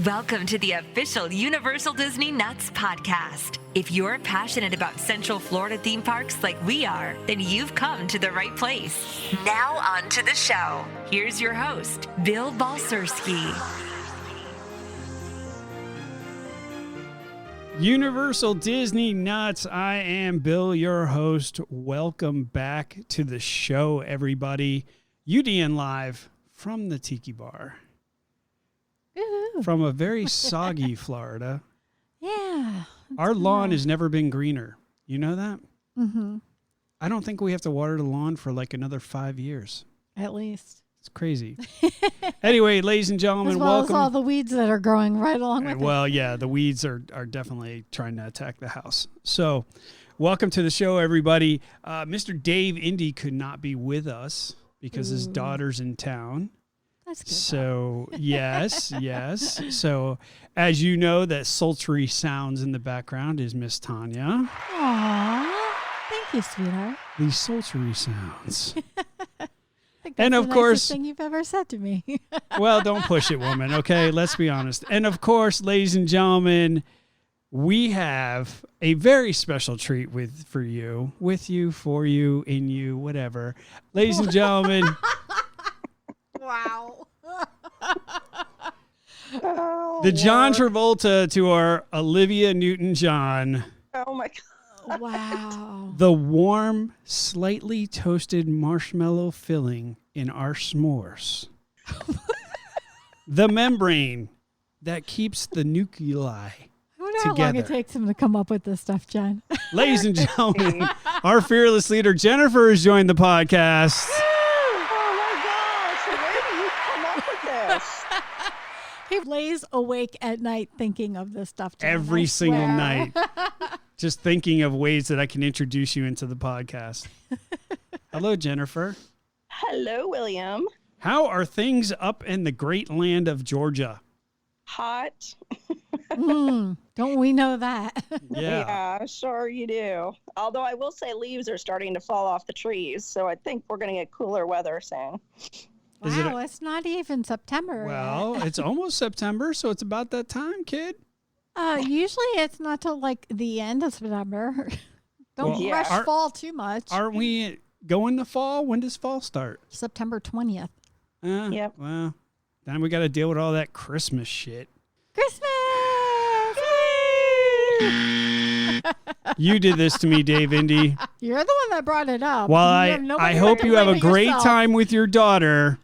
Welcome to the official Universal Disney Nuts podcast. If you're passionate about Central Florida theme parks like we are, then you've come to the right place. Now on to the show. Here's your host, Bill Balcerski. Universal Disney Nuts. I am Bill, your host. Welcome back to the show, everybody. UDN live from the Tiki Bar. Ooh. From a very soggy Florida. Yeah. Our lawn has never been greener. You know that? Mm-hmm. I don't think we have to water the lawn for like another 5 years. At least. It's crazy. Anyway, ladies and gentlemen, as well welcome. as all the weeds that are growing right along with it. Well, yeah, the weeds are definitely trying to attack the house. So, welcome to the show, everybody. Mr. Dave Indy could not be with us because his daughter's in town. That's good. So, yes. So, as you know, that sultry sounds in the background is Miss Tanya. Aww. Thank you, sweetheart. These sultry sounds. I think that's And of the course- nicest thing you've ever said to me. Well, don't push it, woman. Okay, let's be honest. And of course, ladies and gentlemen, we have a very special treat for you, for you, in you, whatever. Ladies and gentlemen, Wow. the John Travolta to our Olivia Newton-John. Oh my God. Wow. The warm, slightly toasted marshmallow filling in our s'mores. The membrane that keeps the nuclei. I wonder how long it together. takes him to come up with this stuff, Jen. Ladies and gentlemen, our fearless leader, Jennifer, has joined the podcast. Oh my gosh. Where do you come up with this? He lays awake at night thinking of this stuff, Jen, Every I single swear. night. Just thinking of ways that I can introduce you into the podcast. Hello, Jennifer. Hello, William. How are things up in the great land of Georgia? Hot. Don't we know that? Yeah. Sure you do. Although I will say leaves are starting to fall off the trees, so I think we're going to get cooler weather soon. Is it Wow, it's not even September Well, yet. it's almost September, so it's about that time, kid. Usually it's not till like the end of September. Don't Well, rush are- fall too much. Aren't we going to fall? When does fall start? September 20th. Yep. Well, then we got to deal with all that Christmas shit. Christmas! You did this to me, Dave Indy. You're the one that brought it up. Well, You have nobody I hope to you have a blame but great yourself. time with your daughter.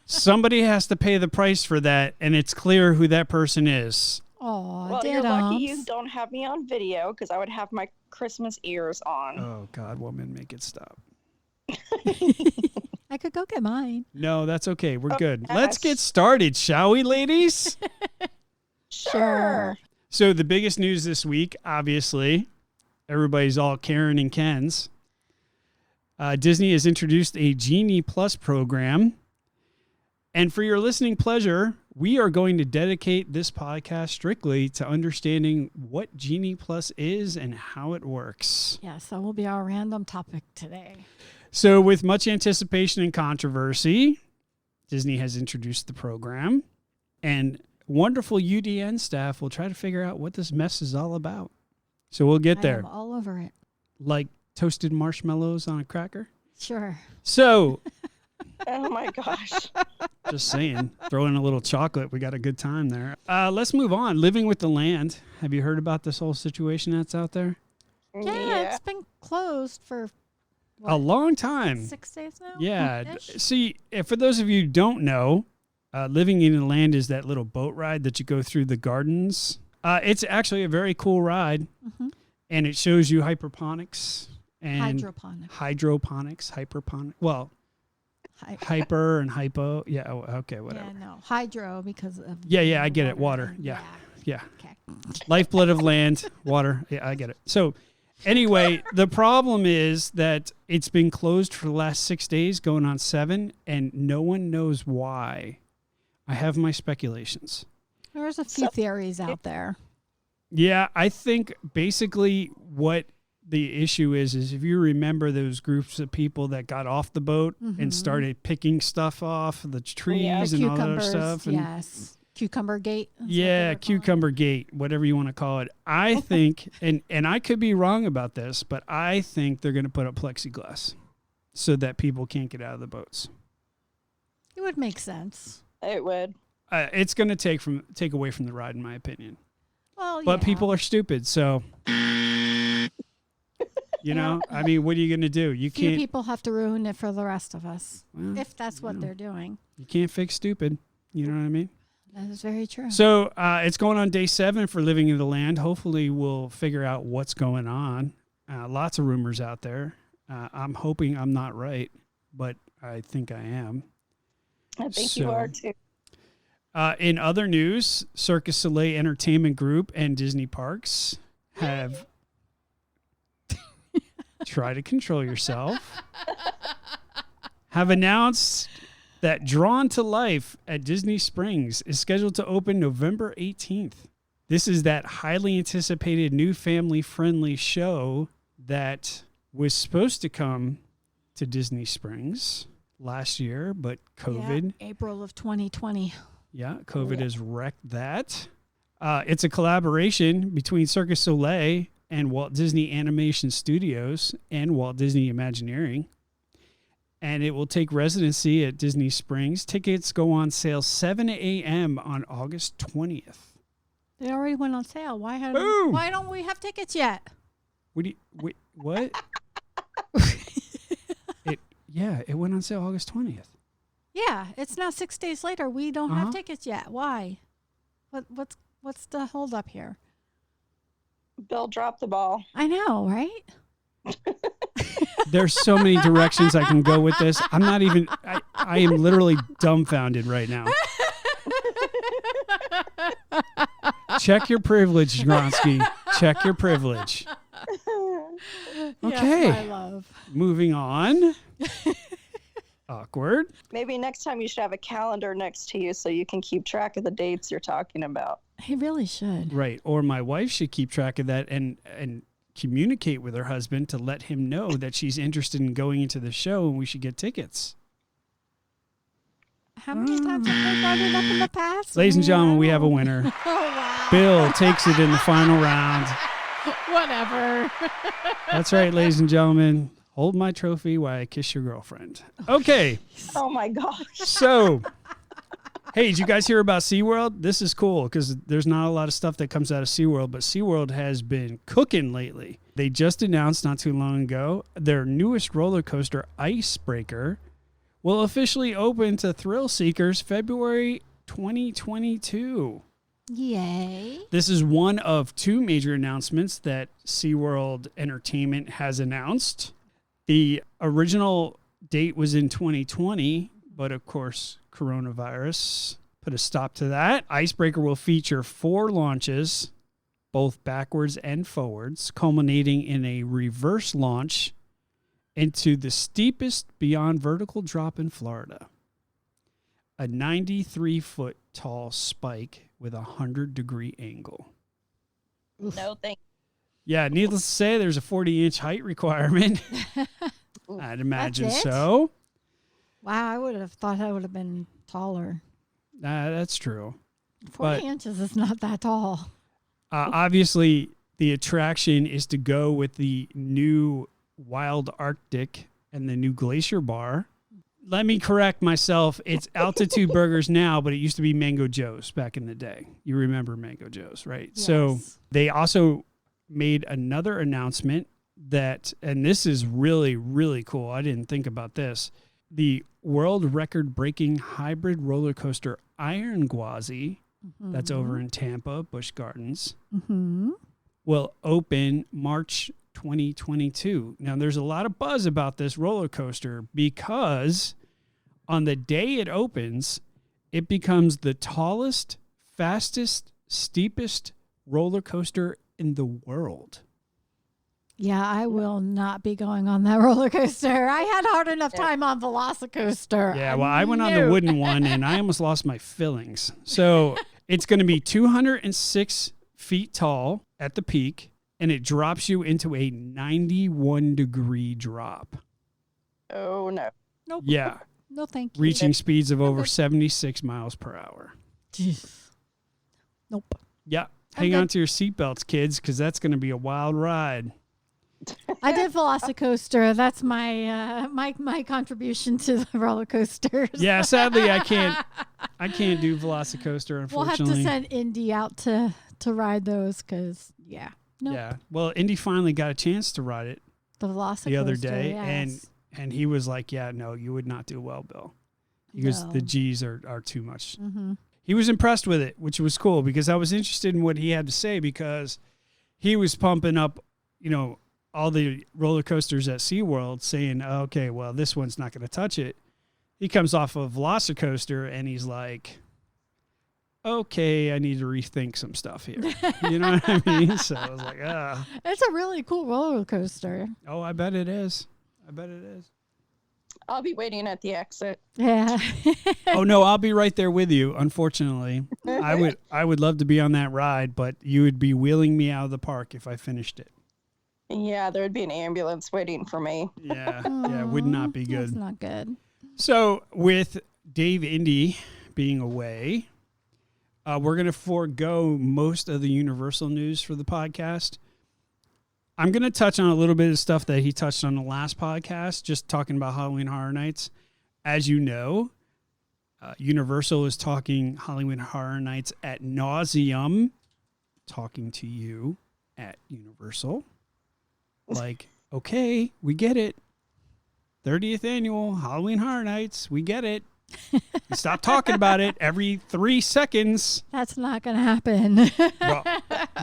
Somebody has to pay the price for that, and it's clear who that person is. Aw, Well, you're lucky you diddums. don't have me on video because I would have my Christmas ears on. Oh, God, woman, make it stop. I could go get mine. No, that's okay. We're good. yes. Let's get started, shall we, ladies? Sure. So the biggest news this week, obviously, everybody's all Karen and Ken's. Disney has introduced a Genie Plus program. And for your listening pleasure, we are going to dedicate this podcast strictly to understanding what Genie Plus is and how it works. Yes, that will be our random topic today. So with much anticipation and controversy, Disney has introduced the program, and wonderful UDN staff will try to figure out what this mess is all about. So we'll get I there. am all over it. Like toasted marshmallows on a cracker. Sure. So, Oh my gosh. just saying, throw in a little chocolate. We got a good time there. Let's move on. Living with the Land. Have you heard about this whole situation that's out there? Yeah, it's been closed for A long time. 6 days now? Yeah. Ish? See, for those of you who don't know, Living in the Land is that little boat ride that you go through the gardens. It's actually a very cool ride, and it shows you hydroponics and Hydroponics. hyperponics. Well, hyper and hypo. Yeah. Oh, okay. Whatever. Yeah, no. Hydro because of Yeah. I the get it. Water. and- Yeah. Yeah. Okay. Lifeblood of land, water. Yeah, I get it. So anyway, the problem is that it's been closed for the last 6 days, going on 7, and no one knows why. I have my speculations. There's a few theories out there. Yeah, I think basically what the issue is if you remember those groups of people that got off the boat and started picking stuff off the trees The and all that other cucumbers, stuff. And yes. Cucumber Gate. That's what Yeah, they were calling it. Cucumber Gate, whatever you want to call it. I think, and I could be wrong about this, but I think they're going to put up plexiglass so that people can't get out of the boats. It would make sense. It would. It's going to take away from the ride, in my opinion. Well, But yeah. people are stupid, so you know. I mean, what are you going to do? You Few can't. people have to ruin it for the rest of us, Well, if that's what they're doing. you can't fix stupid. You know what I mean? That is very true. So it's going on day 7 for Living in the Land. Hopefully, we'll figure out what's going on. Lots of rumors out there. I'm hoping I'm not right, but I think I am. I think you are too. In other news, Cirque du Soleil Entertainment Group and Disney Parks have try to control yourself. Have announced that Drawn to Life at Disney Springs is scheduled to open November 18th. This is that highly anticipated new family-friendly show that was supposed to come to Disney Springs last year, but COVID. Yeah, April of 2020. Yeah, COVID has wrecked that. It's a collaboration between Cirque du Soleil and Walt Disney Animation Studios and Walt Disney Imagineering. And it will take residency at Disney Springs. Tickets go on sale 7 a.m. on August 20th. They already went on sale. Boom! Why don't we have tickets yet? Wait, what? It went on sale August 20th. Yeah, it's now 6 days later. We don't have tickets yet. Why? What's the hold up here? Bill dropped the ball. I know, right? There's so many directions I can go with this. I'm not even, I am literally dumbfounded right now. Check your privilege, Gronsky. Check your privilege. Okay. Yes, my love. Moving on. Awkward. Maybe next time you should have a calendar next to you so you can keep track of the dates you're talking about. He really should. Right. Or my wife should keep track of that and communicate with her husband to let him know that she's interested in going into the show and we should get tickets. How many times have they brought it up in the past? Ladies and gentlemen, we have a winner. Oh, wow. Bill takes it in the final round. Whatever. That's right, ladies and gentlemen. Hold my trophy while I kiss your girlfriend. Okay. Oh my gosh. So, hey, did you guys hear about SeaWorld? This is cool because there's not a lot of stuff that comes out of SeaWorld, but SeaWorld has been cooking lately. They just announced not too long ago their newest roller coaster, Icebreaker, will officially open to thrill seekers February 2022. Yay. This is one of 2 major announcements that SeaWorld Entertainment has announced. The original date was in 2020, but of course, coronavirus put a stop to that. Icebreaker will feature 4 launches, both backwards and forwards, culminating in a reverse launch into the steepest beyond vertical drop in Florida. A 93-foot tall spike with a 100-degree angle. No thank Yeah, needless to say, there's a 40-inch height requirement. I'd imagine That's it? so. Wow, I would have thought I would have been taller. That's true. 40 inches is not that tall. Obviously, the attraction is to go with the new Wild Arctic and the new Glacier Bar. Let me correct myself. It's Altitude Burgers now, but it used to be Mango Joe's back in the day. You remember Mango Joe's, right? Yes. So they also made another announcement that, and this is really, really cool. I didn't think about this. The world record-breaking hybrid roller coaster Iron Gwazi, that's over in Tampa, Busch Gardens, will open March 2022. Now, there's a lot of buzz about this roller coaster because on the day it opens, it becomes the tallest, fastest, steepest roller coaster in the world. Yeah, I will not be going on that roller coaster. I had hard enough time on Velocicoaster. Yeah, well, I went on the wooden one and I almost lost my fillings. So it's going to be 206 feet tall at the peak, and it drops you into a 91-degree drop. Oh no. Nope. Yeah, No, thank you. reaching speeds of over 76 miles per hour. Jeez. Nope. Yeah. Hang on to your seatbelts, kids, because that's going to be a wild ride. I did Velocicoaster. That's my my contribution to the roller coasters. Yeah, sadly, I can't do Velocicoaster, unfortunately. We'll have to send Indy out to ride those because, Nope. Yeah. Well, Indy finally got a chance to ride it The Velocicoaster the other day, yes. and he was like, yeah, no, you would not do well, Bill. Because the G's are too much. Mm-hmm. He was impressed with it, which was cool because I was interested in what he had to say because he was pumping up, all the roller coasters at SeaWorld saying, okay, well, this one's not going to touch it. He comes off of Velocicoaster and he's like, okay, I need to rethink some stuff here. You know what I mean? So I was like, It's a really cool roller coaster. Oh, I bet it is. I'll be waiting at the exit. Yeah. Oh no, I'll be right there with you. Unfortunately, I would love to be on that ride, but you would be wheeling me out of the park if I finished it. Yeah, there would be an ambulance waiting for me. Yeah, it would not be good. That's not good. So with Dave Indy being away, we're going to forego most of the Universal news for the podcast. I'm going to touch on a little bit of stuff that he touched on the last podcast, just talking about Halloween Horror Nights. As you know, Universal is talking Halloween Horror Nights ad nauseum, talking to you at Universal. Like, okay, we get it. 30th annual Halloween Horror Nights, we get it. Stop talking about it every 3 seconds. That's not going to happen. Well,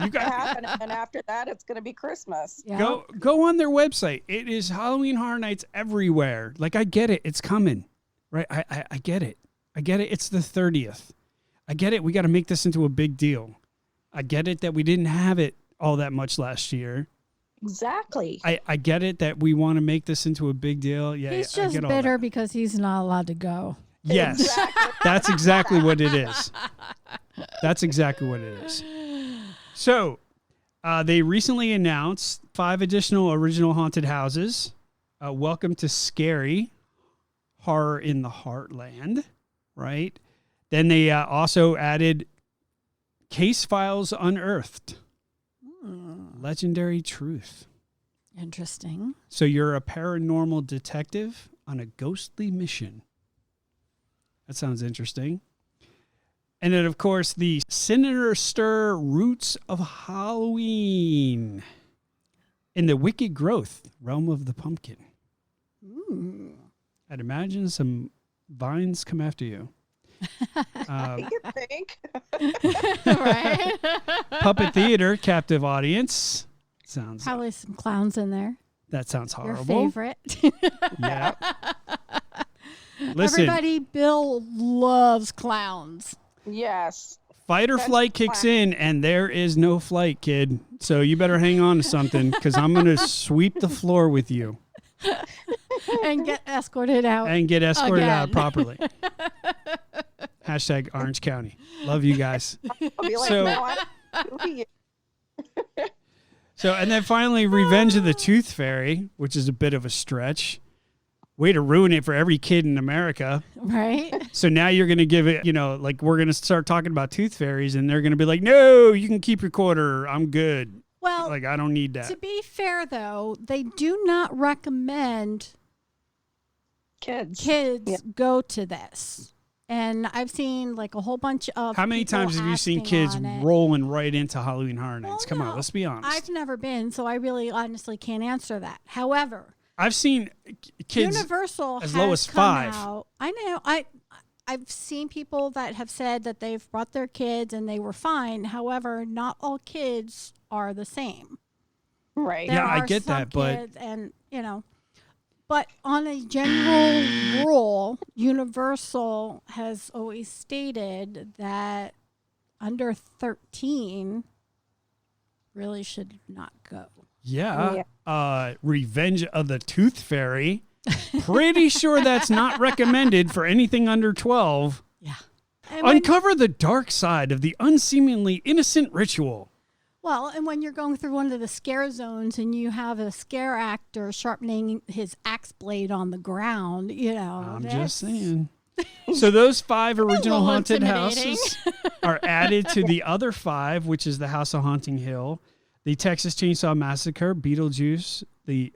you got happen, and after that, it's going to be Christmas. Yeah. Go on their website. It is Halloween Horror Nights everywhere. Like, I get it. It's coming. Right? I get it. I get it. It's the 30th. I get it. We got to make this into a big deal. I get it that we didn't have it all that much last year. Exactly. I get it that we want to make this into a big deal. Yeah, He's I just get all bitter that. because he's not allowed to go. Yes, Exactly. that's exactly what it is. That's exactly what it is. So, they recently announced 5 additional original haunted houses. Welcome to Scary, Horror in the Heartland, right? Then they also added Case Files Unearthed, Legendary Truth. Interesting. So you're a paranormal detective on a ghostly mission. That sounds interesting. And then, of course, the Sinister Roots of Halloween in the Wicked Growth Realm of the Pumpkin. Ooh. I'd imagine some vines come after you. You think? Right? Puppet theater, captive audience. Sounds Probably some clowns in there. that sounds Your horrible. favorite. Yeah. Listen, Everybody, Bill loves clowns. Yes. fight or That's flight kicks in, and there is no flight, kid. So you better hang on to something because I'm going to sweep the floor with you And get escorted out. and get escorted out Again. properly. Hashtag Orange County. Love you guys. I'll be like, So- no, who are you? So, and then finally, Revenge of the Tooth Fairy, which is a bit of a stretch. Way to ruin it for every kid in America. Right? So now you're going to give it, like we're going to start talking about tooth fairies and they're going to be like, no, you can keep your quarter. I'm good. Well, Like, I don't need to that. be fair, though, they do not recommend Kids. kids Yeah. go to this. And I've seen like a whole bunch of How many people times have you seen asking kids on it. rolling right into Halloween Horror Well, Nights? Come on, no, let's be honest. I've never been, so I really honestly can't answer that. However, I've seen kids Universal as has low as come 5. out. I know. I've seen people that have said that they've brought their kids and they were fine. However, not all kids are the same. Right. There Yeah, I are get some that, but- kids and but on a general rule, Universal has always stated that under 13 really should not go. Yeah. Revenge of the Tooth Fairy. Pretty sure that's not recommended for anything under 12. Yeah. And when, Uncover the dark side of the unseemingly innocent ritual. and when you're going through one of the scare zones and you have a scare actor sharpening his axe blade on the ground, I'm just saying. So those 5 original little haunted intimidating. houses are added to the other 5, which is the House of Haunting Hill, the Texas Chainsaw Massacre, Beetlejuice, the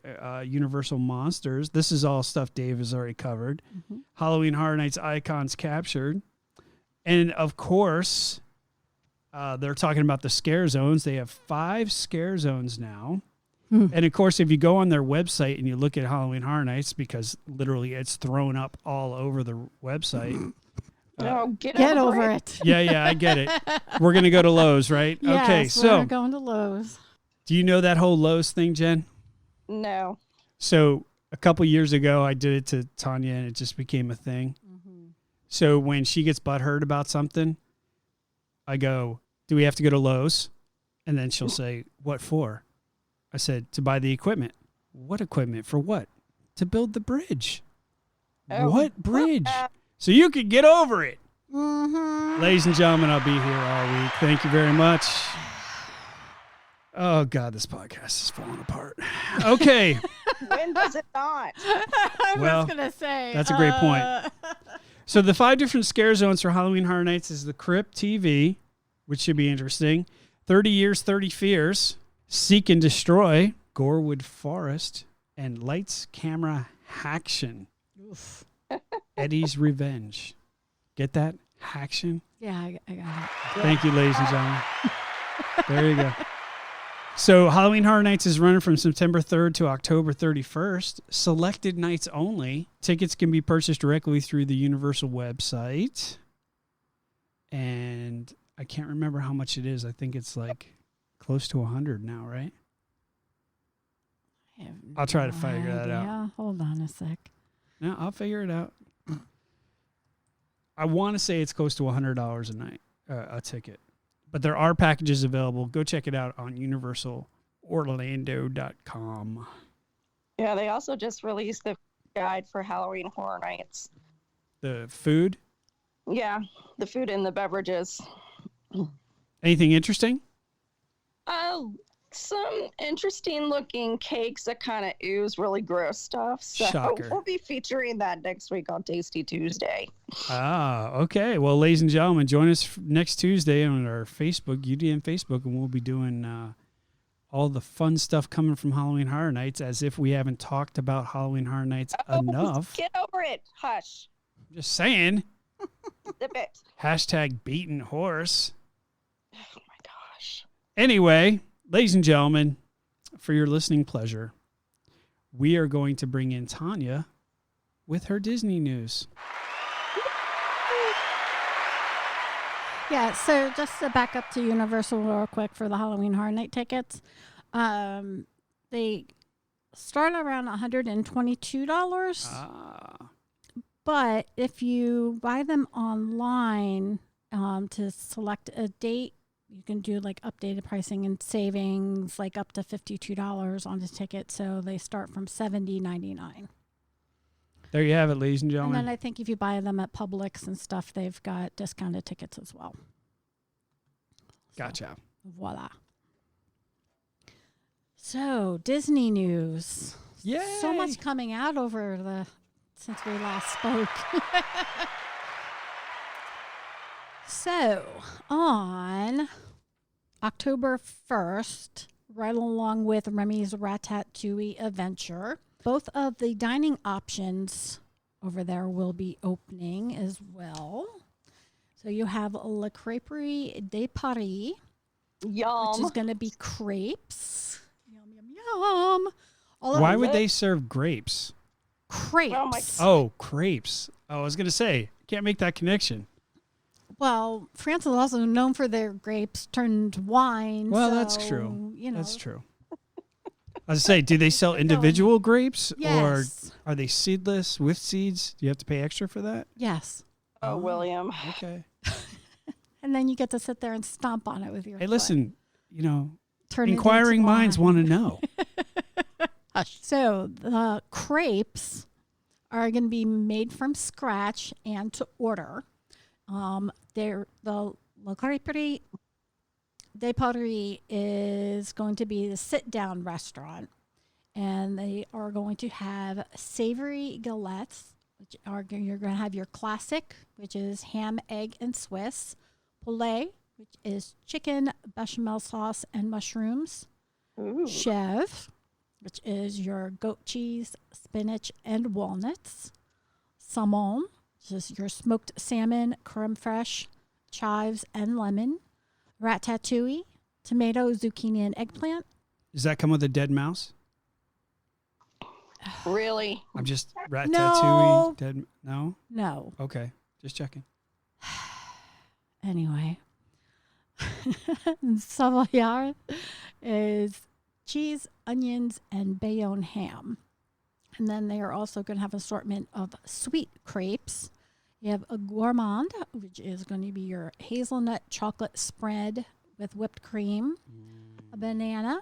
Universal Monsters. This is all stuff Dave has already covered. Mm-hmm. Halloween Horror Nights Icons Captured. And, of course, they're talking about the scare zones. They have 5 scare zones now. And, of course, if you go on their website and you look at Halloween Horror Nights, because literally it's thrown up all over the website. Get over it. Yeah, I get it. We're going to go to Lowe's, right? Yes, okay, so we're going to Lowe's. do you know that whole Lowe's thing, Jen? No. So a couple years ago, I did it to Tanya, and it just became a thing. Mm-hmm. So when she gets butthurt about something, I go, do we have to go to Lowe's? And then she'll say, what for? I said, to buy the equipment. What equipment? For what? To build the bridge. Oh. What bridge? So you could get over it. Mm-hmm. Ladies and gentlemen, I'll be here all week. Thank you very much. Oh, God, this podcast is falling apart. Okay. When does it not? I Well, was going to say. that's a great point. So the 5 different scare zones for Halloween Horror Nights is the Crypt TV, which should be interesting. 30 Years, 30 Fears, Seek and Destroy, Gorewood Forest, and Lights, Camera, Haction. Eddie's Revenge. Get that? Haction? Yeah, I got it. Thank you, ladies and gentlemen. There you go. So Halloween Horror Nights is running from September 3rd to October 31st. Selected nights only. Tickets can be purchased directly through the Universal website. And I can't remember how much it is. I think it's like close to 100 now, right? I'll try to figure that out. Yeah, hold on a sec. No, I'll figure it out. I want to say it's close to $100 a night, a ticket. But there are packages available. Go check it out on universalorlando.com. Yeah, they also just released the guide for Halloween Horror Nights. The food? Yeah, the food and the beverages. Anything interesting? Some interesting looking cakes that kind of ooze really gross stuff. So Shocker. we'll be featuring that next week on Tasty Tuesday. Ah, okay. Well, ladies and gentlemen, join us next Tuesday on our Facebook, UDN Facebook, and we'll be doing all the fun stuff coming from Halloween Horror Nights, as if we haven't talked about Halloween Horror Nights enough. Get over it. Hush. Just saying. Zip it. Hashtag beaten horse. Oh my gosh. Anyway, ladies and gentlemen, for your listening pleasure, we are going to bring in Tanya with her Disney news. Yeah, so just to back up to Universal real quick for the Halloween Horror Night tickets, they start around $122. But if you buy them online to select a date, you can do like updated pricing and savings, like up to $52 on the ticket. So they start from $70.99. There you have it, ladies and And gentlemen. then I think if you buy them at Publix and stuff, they've got discounted tickets as well. Gotcha. Voila. So Disney news. Yay! So much coming out since we last spoke. So on October 1st, right along with Remy's Ratatouille Adventure, both of the dining options over there will be opening as well. So you have La Crêperie de Paris, Yum. which is going to be crepes. Yum, yum, yum. Why would they serve grapes? Crepes. Oh, my- Oh, crepes. Oh, I was going to say, can't make that connection. Well, France is also known for their grapes turned wine. Well, so, that's true. You know, That's true. I was going to say, do they sell individual grapes Yes. or are they seedless with seeds? Do you have to pay extra for that? Yes. Oh, William. Okay. And then you get to sit there and stomp on it with your Hey, foot. listen, Turn it inquiring into minds wine. want to know. So the crepes are going to be made from scratch and to order. The La Crêperie de Paris is going to be the sit-down restaurant, and they are going to have savory galettes, which are you're going to have your classic, which is ham, egg, and Swiss. Poulet, which is chicken, bechamel sauce, and mushrooms. Ooh. Chèvre, which is your goat cheese, spinach, and walnuts. Saumon, which is your smoked salmon, creme fraiche, chives, and lemon. Ratatouille, tomato, zucchini, and eggplant. Does that come with a dead mouse? Really? I'm just ratatouille. No. Dead? No. No. Okay, just checking. Anyway. Savoyard is cheese, onions, and Bayonne ham. And then they are also going to have an assortment of sweet crepes. You have a gourmand, which is going to be your hazelnut chocolate spread with whipped cream. A banana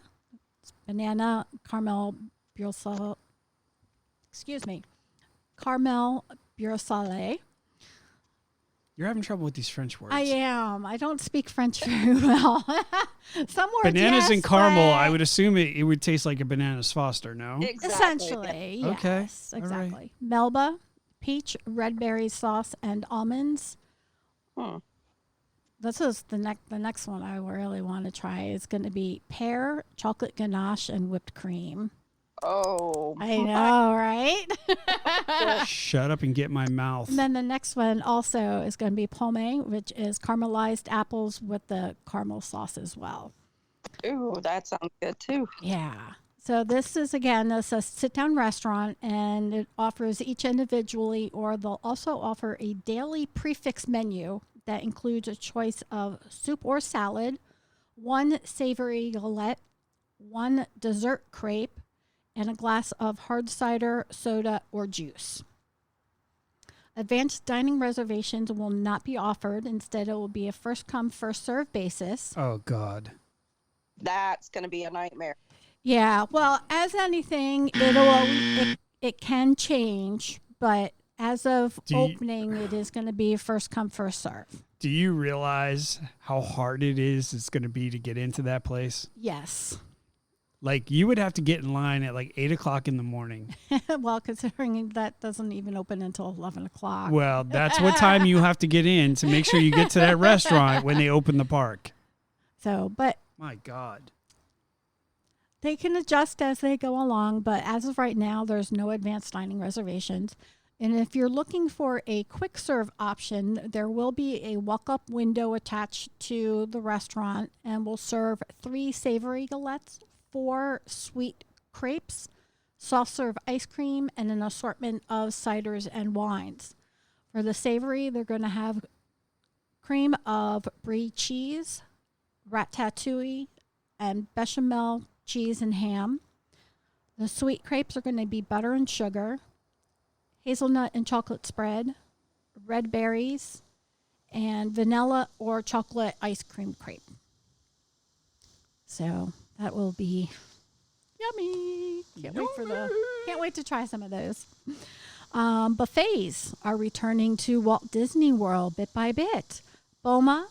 caramel caramel beurre salé. You're having trouble with these French words. I am. I don't speak French very well. Some words, Bananas yes, and caramel, but I would assume it would taste like a Bananas Foster, no? Exactly. essentially, yes. Okay. Exactly. All right. Melba, peach, red berry sauce, and almonds. This is the next one I really want to try. Is going to be pear, chocolate ganache, and whipped cream. Oh. I know, right? Shut up and get my mouth. And then the next one also is going to be pomme, which is caramelized apples with the caramel sauce as well. Ooh, that sounds good too. Yeah. So this is, again, this is a sit-down restaurant, and it offers each individually, or they'll also offer a daily prefix menu that includes a choice of soup or salad, one savory galette, one dessert crepe, and a glass of hard cider, soda, or juice. Advanced dining reservations will not be offered. Instead, it will be a first-come, first-served basis. Oh, God. That's going to be a nightmare. Yeah, well, as anything, it can change, but as of opening, it is going to be first come, first serve. Do you realize how hard it's going to be to get into that place? Yes. Like, you would have to get in line at like 8 o'clock in the morning. Well, considering that doesn't even open until 11 o'clock. Well, that's what time you have to get in to make sure you get to that restaurant when they open the park. So, but My God. they can adjust as they go along, but as of right now, there's no advanced dining reservations. And if you're looking for a quick serve option, there will be a walk-up window attached to the restaurant, and will serve 3 savory galettes, 4 sweet crepes, soft serve ice cream, and an assortment of ciders and wines. For the savory, they're going to have cream of brie cheese, ratatouille, and bechamel cheese and ham. The sweet crepes are going to be butter and sugar, hazelnut and chocolate spread, red berries, and vanilla or chocolate ice cream crepe. So that will be yummy. Can't wait to try some of those. Buffets are returning to Walt Disney World bit by bit. Boma,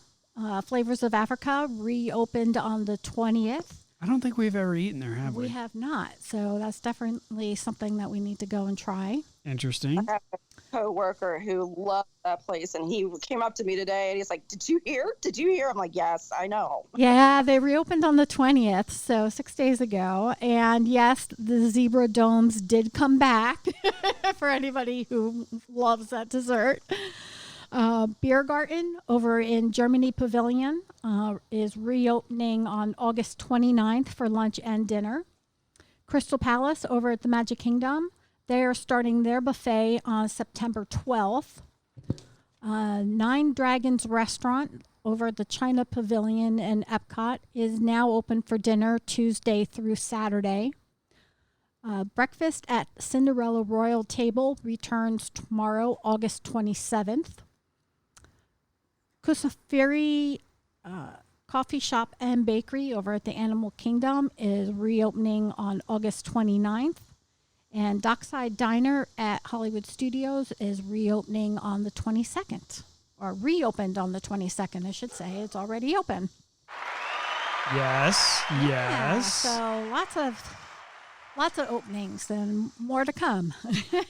Flavors of Africa, reopened on the 20th. I don't think we've ever eaten there, have we? We have not. So that's definitely something that we need to go and try. Interesting. I have a coworker who loved that place, and he came up to me today, and he's like, "Did you hear? Did you hear?" I'm like, "Yes, I know." Yeah, they reopened on the 20th, so 6 days ago. And yes, the zebra domes did come back for anybody who loves that dessert. Beer Garden over in Germany Pavilion is reopening on August 29th for lunch and dinner. Crystal Palace over at the Magic Kingdom, they are starting their buffet on September 12th. Nine Dragons Restaurant over at the China Pavilion in Epcot is now open for dinner Tuesday through Saturday. Breakfast at Cinderella Royal Table returns tomorrow, August 27th. Kusafiri Coffee Shop and Bakery over at the Animal Kingdom is reopening on August 29th. And Dockside Diner at Hollywood Studios is reopening on the 22nd. Or reopened on the 22nd, I should say. It's already open. Yes, Yeah, yes. so lots of Lots of openings and more to come.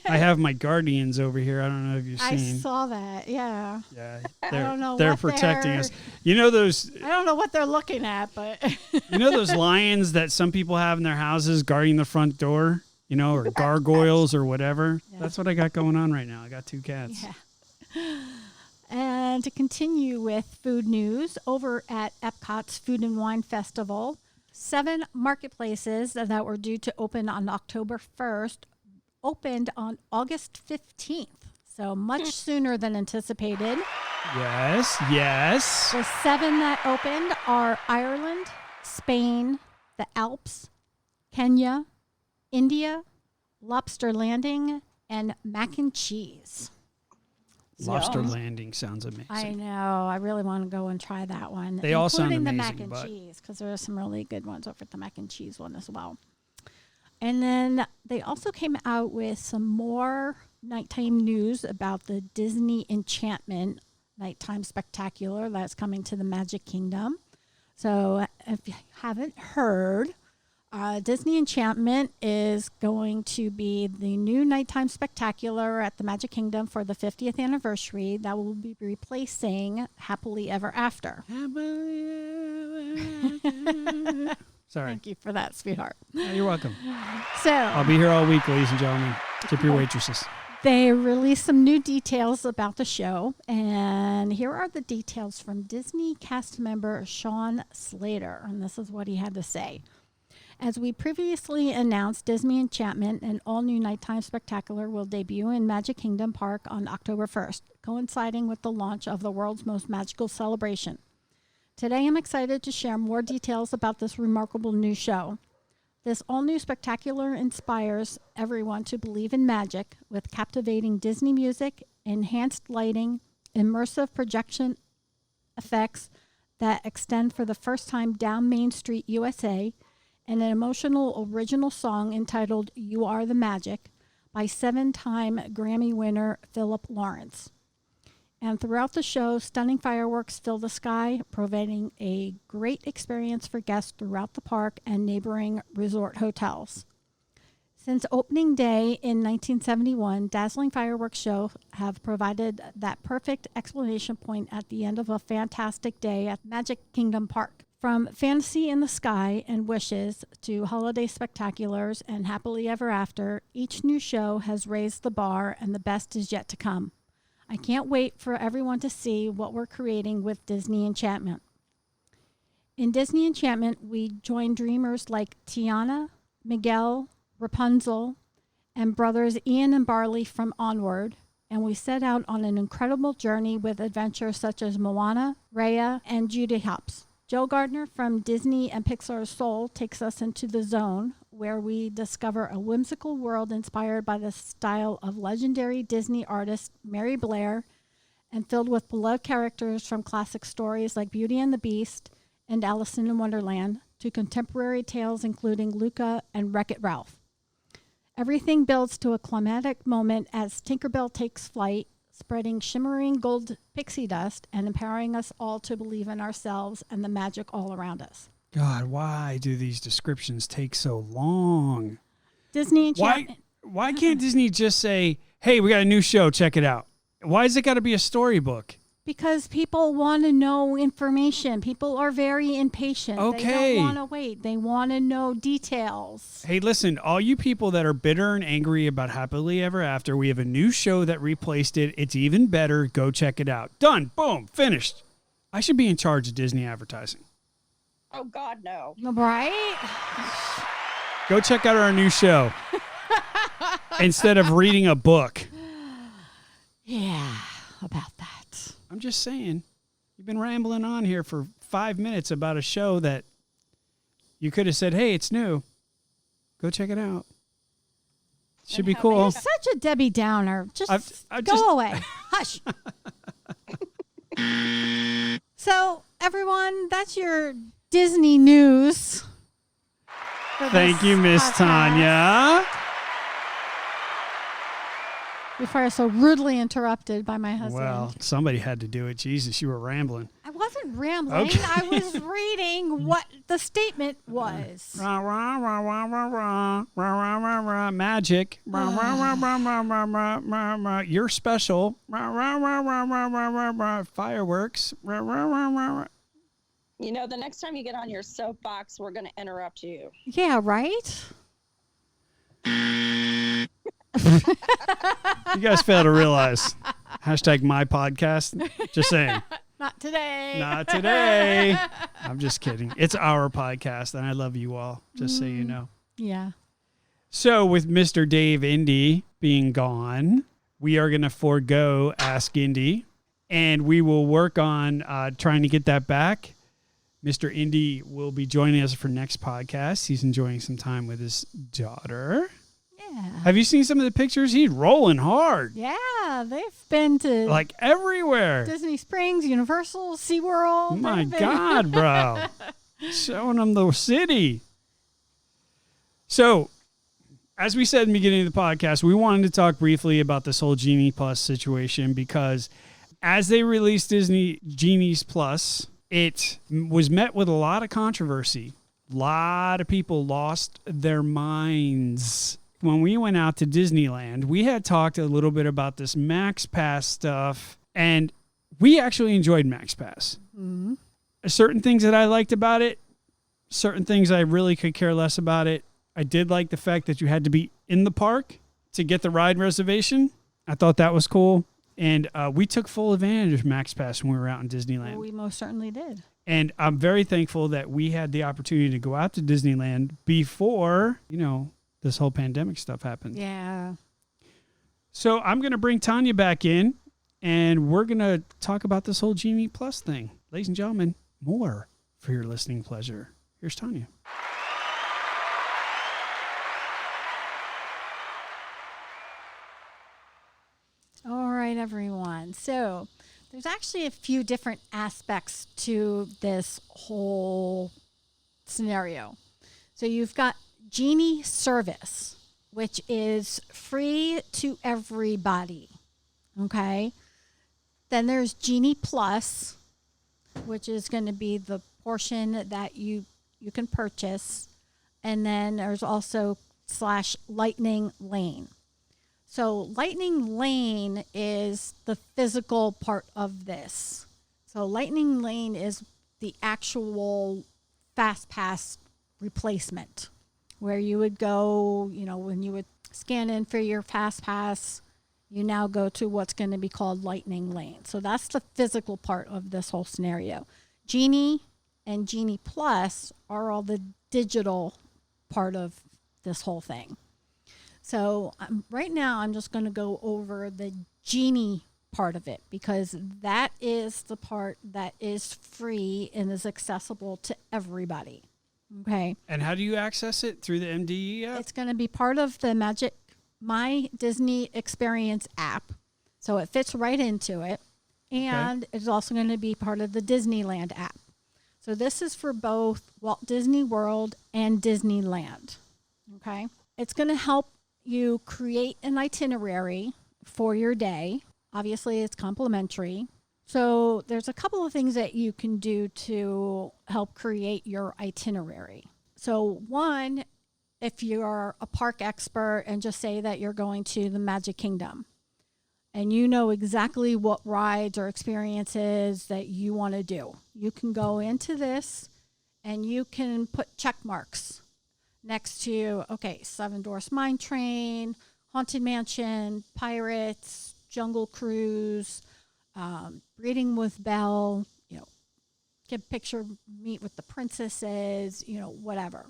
I have my guardians over here. I don't know if you've I seen. saw that. Yeah. Yeah, I don't know they're what protecting us. You know those. I don't know what they're looking at, but You know those lions that some people have in their houses guarding the front door. You know, or gargoyles or whatever. Yeah. That's what I got going on right now. I got 2 cats. yeah. And to continue with food news, over at Epcot's Food and Wine Festival, 7 marketplaces that were due to open on October 1st opened on August 15th. So much sooner than anticipated. Yes, yes. The 7 that opened are Ireland, Spain, the Alps, Kenya, India, Lobster Landing, and Mac and Cheese. Lobster Yum. Landing sounds amazing. I know. I really want to go and try that one. They all sound including amazing, the mac but- and cheese, because there are some really good ones over at the mac and cheese one as well. And then they also came out with some more nighttime news about the Disney Enchantment Nighttime Spectacular that's coming to the Magic Kingdom. So if you haven't heard, Disney Enchantment is going to be the new nighttime spectacular at the Magic Kingdom for the 50th anniversary that will be replacing Happily Ever After. Sorry. Thank you for that, sweetheart. You're welcome. So I'll be here all week, ladies and gentlemen. Tip your waitresses. they released some new details about the show, and here are the details from Disney cast member Sean Slater, and this is what he had to say. As we previously announced, Disney Enchantment, an all-new nighttime spectacular, will debut in Magic Kingdom Park on October 1st, coinciding with the launch of the world's most magical celebration. Today, I'm excited to share more details about this remarkable new show. This all-new spectacular inspires everyone to believe in magic with captivating Disney music, enhanced lighting, immersive projection effects that extend for the first time down Main Street, USA, and an emotional original song entitled You Are the Magic by 7-time Grammy winner Philip Lawrence. And throughout the show, stunning fireworks fill the sky, providing a great experience for guests throughout the park and neighboring resort hotels. Since opening day in 1971, dazzling fireworks shows have provided that perfect exclamation point at the end of a fantastic day at Magic Kingdom Park. From Fantasy in the Sky and Wishes to holiday spectaculars and Happily Ever After, each new show has raised the bar and the best is yet to come. I can't wait for everyone to see what we're creating with Disney Enchantment. In Disney Enchantment, we join dreamers like Tiana, Miguel, Rapunzel, and brothers Ian and Barley from Onward, and we set out on an incredible journey with adventures such as Moana, Raya, and Judy Hopps. Joe Gardner from Disney and Pixar's Soul takes us into the zone, where we discover a whimsical world inspired by the style of legendary Disney artist Mary Blair and filled with beloved characters from classic stories like Beauty and the Beast and Alice in Wonderland to contemporary tales including Luca and Wreck-It Ralph. Everything builds to a climatic moment as Tinkerbell takes flight, spreading shimmering gold pixie dust and empowering us all to believe in ourselves and the magic all around us. God, why do these descriptions take so long? Disney Enchantment. Why can't Disney just say, hey, we got a new show, check it out? Why has it got to be a storybook? Because people want to know information. People are very impatient. Okay. They don't want to wait. They want to know details. Hey, listen, all you people that are bitter and angry about Happily Ever After, we have a new show that replaced it. It's even better. Go check it out. Done. Boom. Finished. I should be in charge of Disney advertising. Oh, God, no. Right? Go check out our new show instead of reading a book. Yeah, about that. I'm just saying, you've been rambling on here for 5 minutes about a show that you could have said, hey, it's new. Go check it out. Should be cool. You're such a Debbie Downer. Just go away. Hush. So, everyone, that's your Disney news. Thank you, Miss Tanya. Before I was so rudely interrupted by my husband. Well, somebody had to do it. Jesus, you were rambling. I wasn't wasn't rambling. Okay. I was reading what the statement was. Magic. You're special. Fireworks. You know, the next time you get on your soapbox, we're going to interrupt you. Yeah, right? You guys fail to realize. Hashtag my podcast. Just saying. Not today. Not today. I'm just kidding. It's our podcast, and I love you all, just so you know. Yeah. So with Mr. Dave Indy being gone, we are going to forego Ask Indy, and we will work on trying to get that back. Mr. Indy will be joining us for next podcast. He's enjoying some time with his daughter. Yeah. Have you seen some of the pictures? He's rolling hard. Yeah, they've been to Like everywhere. Disney Springs, Universal, SeaWorld. My They've been- God, bro. Showing them the city. So, as we said in the beginning of the podcast, we wanted to talk briefly about this whole Genie Plus situation because as they released Disney Genies Plus, it was met with a lot of controversy. A lot of people lost their minds. When we went out to Disneyland, we had talked a little bit about this Max Pass stuff, and we actually enjoyed Max Pass. Mm-hmm. Certain things that I liked about it, certain things I really could care less about it. I did like the fact that you had to be in the park to get the ride reservation. I thought that was cool. And we took full advantage of Max Pass when we were out in Disneyland. Well, we most certainly did. And I'm very thankful that we had the opportunity to go out to Disneyland before, this whole pandemic stuff happened. Yeah. So I'm going to bring Tanya back in, and we're going to talk about this whole Genie Plus thing. Ladies and gentlemen, more for your listening pleasure. Here's Tanya. All right, everyone. So there's actually a few different aspects to this whole scenario. So you've got Genie Service, which is free to everybody. Okay. Then there's Genie Plus, which is going to be the portion that you can purchase. And then there's also / Lightning Lane. So Lightning Lane is the physical part of this. So Lightning Lane is the actual Fast Pass replacement, where you would go, when you would scan in for your Fast Pass, you now go to what's going to be called Lightning Lane. So that's the physical part of this whole scenario. Genie and Genie Plus are all the digital part of this whole thing. So right now I'm just going to go over the Genie part of it because that is the part that is free and is accessible to everybody. Okay. And how do you access it? Through the MDE app? It's going to be part of the My Disney Experience app. So it fits right into it. And It's also going to be part of the Disneyland app. So this is for both Walt Disney World and Disneyland. Okay. It's going to help you create an itinerary for your day. Obviously, it's complimentary. So there's a couple of things that you can do to help create your itinerary. So one, if you're a park expert and just say that you're going to the Magic Kingdom and you know exactly what rides or experiences that you want to do, you can go into this and you can put check marks next to, Seven Dwarfs Mine Train, Haunted Mansion, Pirates, Jungle Cruise, Reading with Belle, get a picture, meet with the princesses, whatever.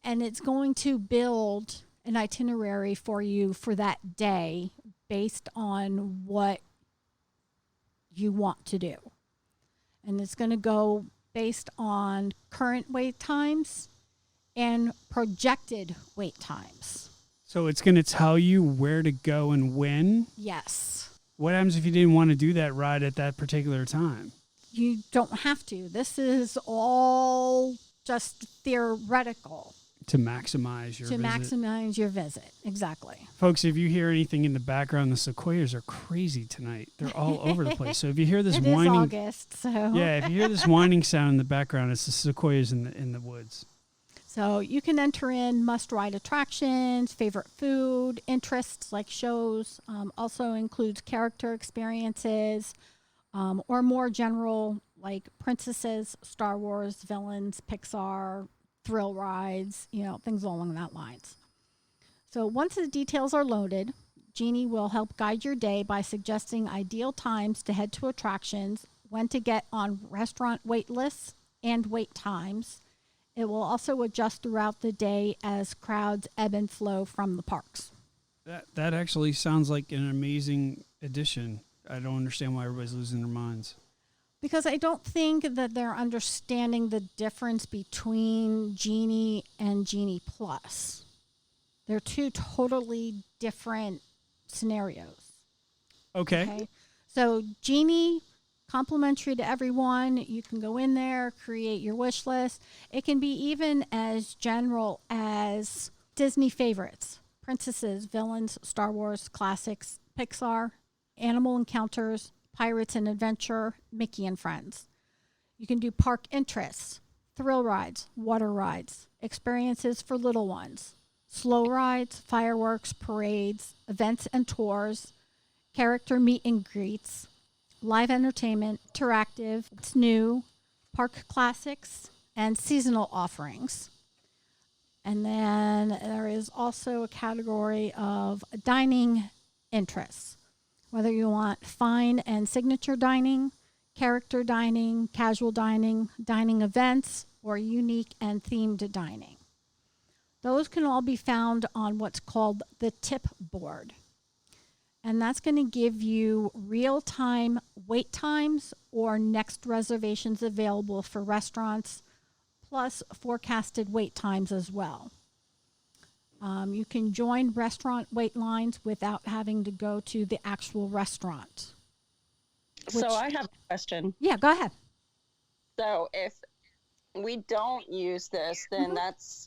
And it's going to build an itinerary for you for that day based on what you want to do. And it's going to go based on current wait times and projected wait times. So it's going to tell you where to go and when? Yes. What happens if you didn't want to do that ride at that particular time? You don't have to. This is all just theoretical. to maximize your visit. Maximize your visit. Exactly. Folks, if you hear anything in the background, the sequoias are crazy tonight. They're all over the place. So if you hear this whining, is August, so yeah, if you hear this whining sound in the background, it's the sequoias in the woods. So you can enter in must-ride attractions, favorite food, interests like shows. Also includes character experiences, or more general like princesses, Star Wars, villains, Pixar, thrill rides, things along that lines. So once the details are loaded, Genie will help guide your day by suggesting ideal times to head to attractions, when to get on restaurant wait lists and wait times. It will also adjust throughout the day as crowds ebb and flow from the parks. That actually sounds like an amazing addition. I don't understand why everybody's losing their minds. Because I don't think that they're understanding the difference between Genie and Genie Plus. They're two totally different scenarios. Okay. So Genie, complimentary to everyone. You can go in there, create your wish list. It can be even as general as Disney favorites, princesses, villains, Star Wars, classics, Pixar, animal encounters, pirates and adventure, Mickey and Friends. You can do park interests, thrill rides, water rides, experiences for little ones, slow rides, fireworks, parades, events and tours, character meet and greets, live entertainment, interactive, it's new, park classics, and seasonal offerings. And then there is also a category of dining interests, whether you want fine and signature dining, character dining, casual dining, dining events, or unique and themed dining. Those can all be found on what's called the tip board. And that's going to give you real-time wait times or next reservations available for restaurants, plus forecasted wait times as well. You can join restaurant wait lines without having to go to the actual restaurant. So I have a question. Yeah, go ahead. So if we don't use this, then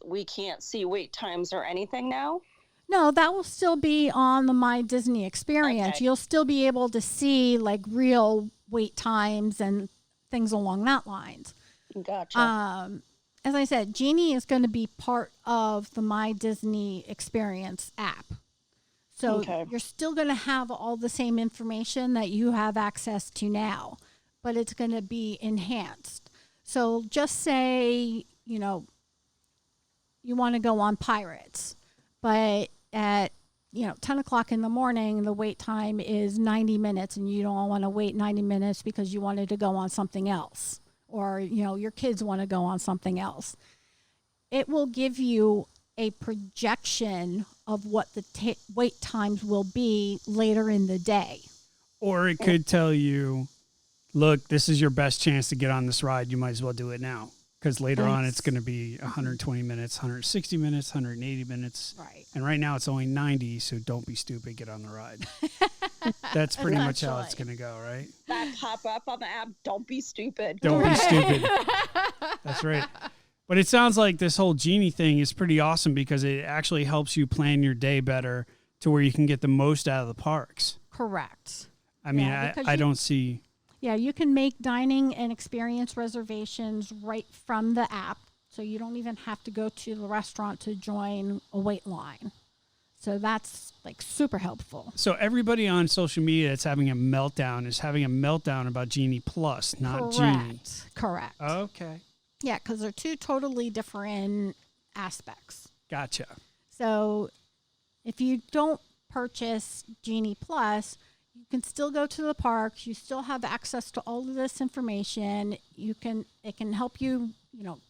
we can't see wait times or anything now? No, that will still be on the My Disney experience. Okay. You'll still be able to see like real wait times and things along that lines. Gotcha. As I said, Genie is going to be part of the My Disney Experience app. So you're still going to have all the same information that you have access to now, but it's going to be enhanced. So just say, you want to go on Pirates, but at 10 o'clock in the morning, the wait time is 90 minutes and you don't want to wait 90 minutes because you wanted to go on something else. Or, your kids want to go on something else. It will give you a projection of what the wait times will be later in the day. Or it could tell you, look, this is your best chance to get on this ride. You might as well do it now. Because later on, it's going to be 120 minutes, 160 minutes, 180 minutes. Right. And right now, it's only 90, so don't be stupid. Get on the ride. That's pretty much how it's going to go, right? That pop up on the app, don't be stupid. Don't be stupid. That's right. But it sounds like this whole Genie thing is pretty awesome because it actually helps you plan your day better to where you can get the most out of the parks. Correct. I mean, I don't see... Yeah, you can make dining and experience reservations right from the app. So you don't even have to go to the restaurant to join a wait line. So that's like super helpful. So everybody on social media that's having a meltdown is having a meltdown about Genie Plus, not Genie. Correct. Okay. Yeah, because they're two totally different aspects. Gotcha. So if you don't purchase Genie Plus, you can still go to the parks. You still have access to all of this information. It can help you,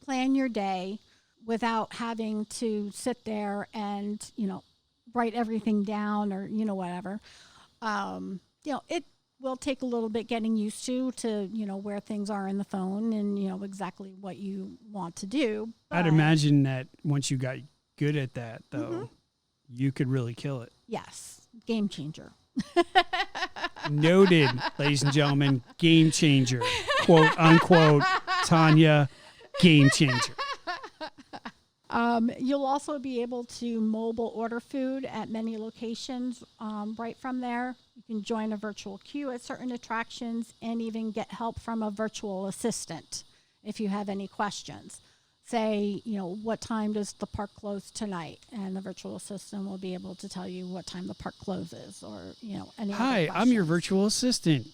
plan your day without having to sit there and, write everything down or, whatever. It will take a little bit getting used to, where things are in the phone and, exactly what you want to do. I'd imagine that once you got good at that, though, you could really kill it. Yes. Game changer. Noted, ladies and gentlemen, game changer, quote unquote, Tanya, game changer. You'll also be able to mobile order food at many locations right from there. You can join a virtual queue at certain attractions and even get help from a virtual assistant if you have any questions. Say, what time does the park close tonight? And the virtual assistant will be able to tell you what time the park closes or, any Hi, other I'm your questions. virtual assistant.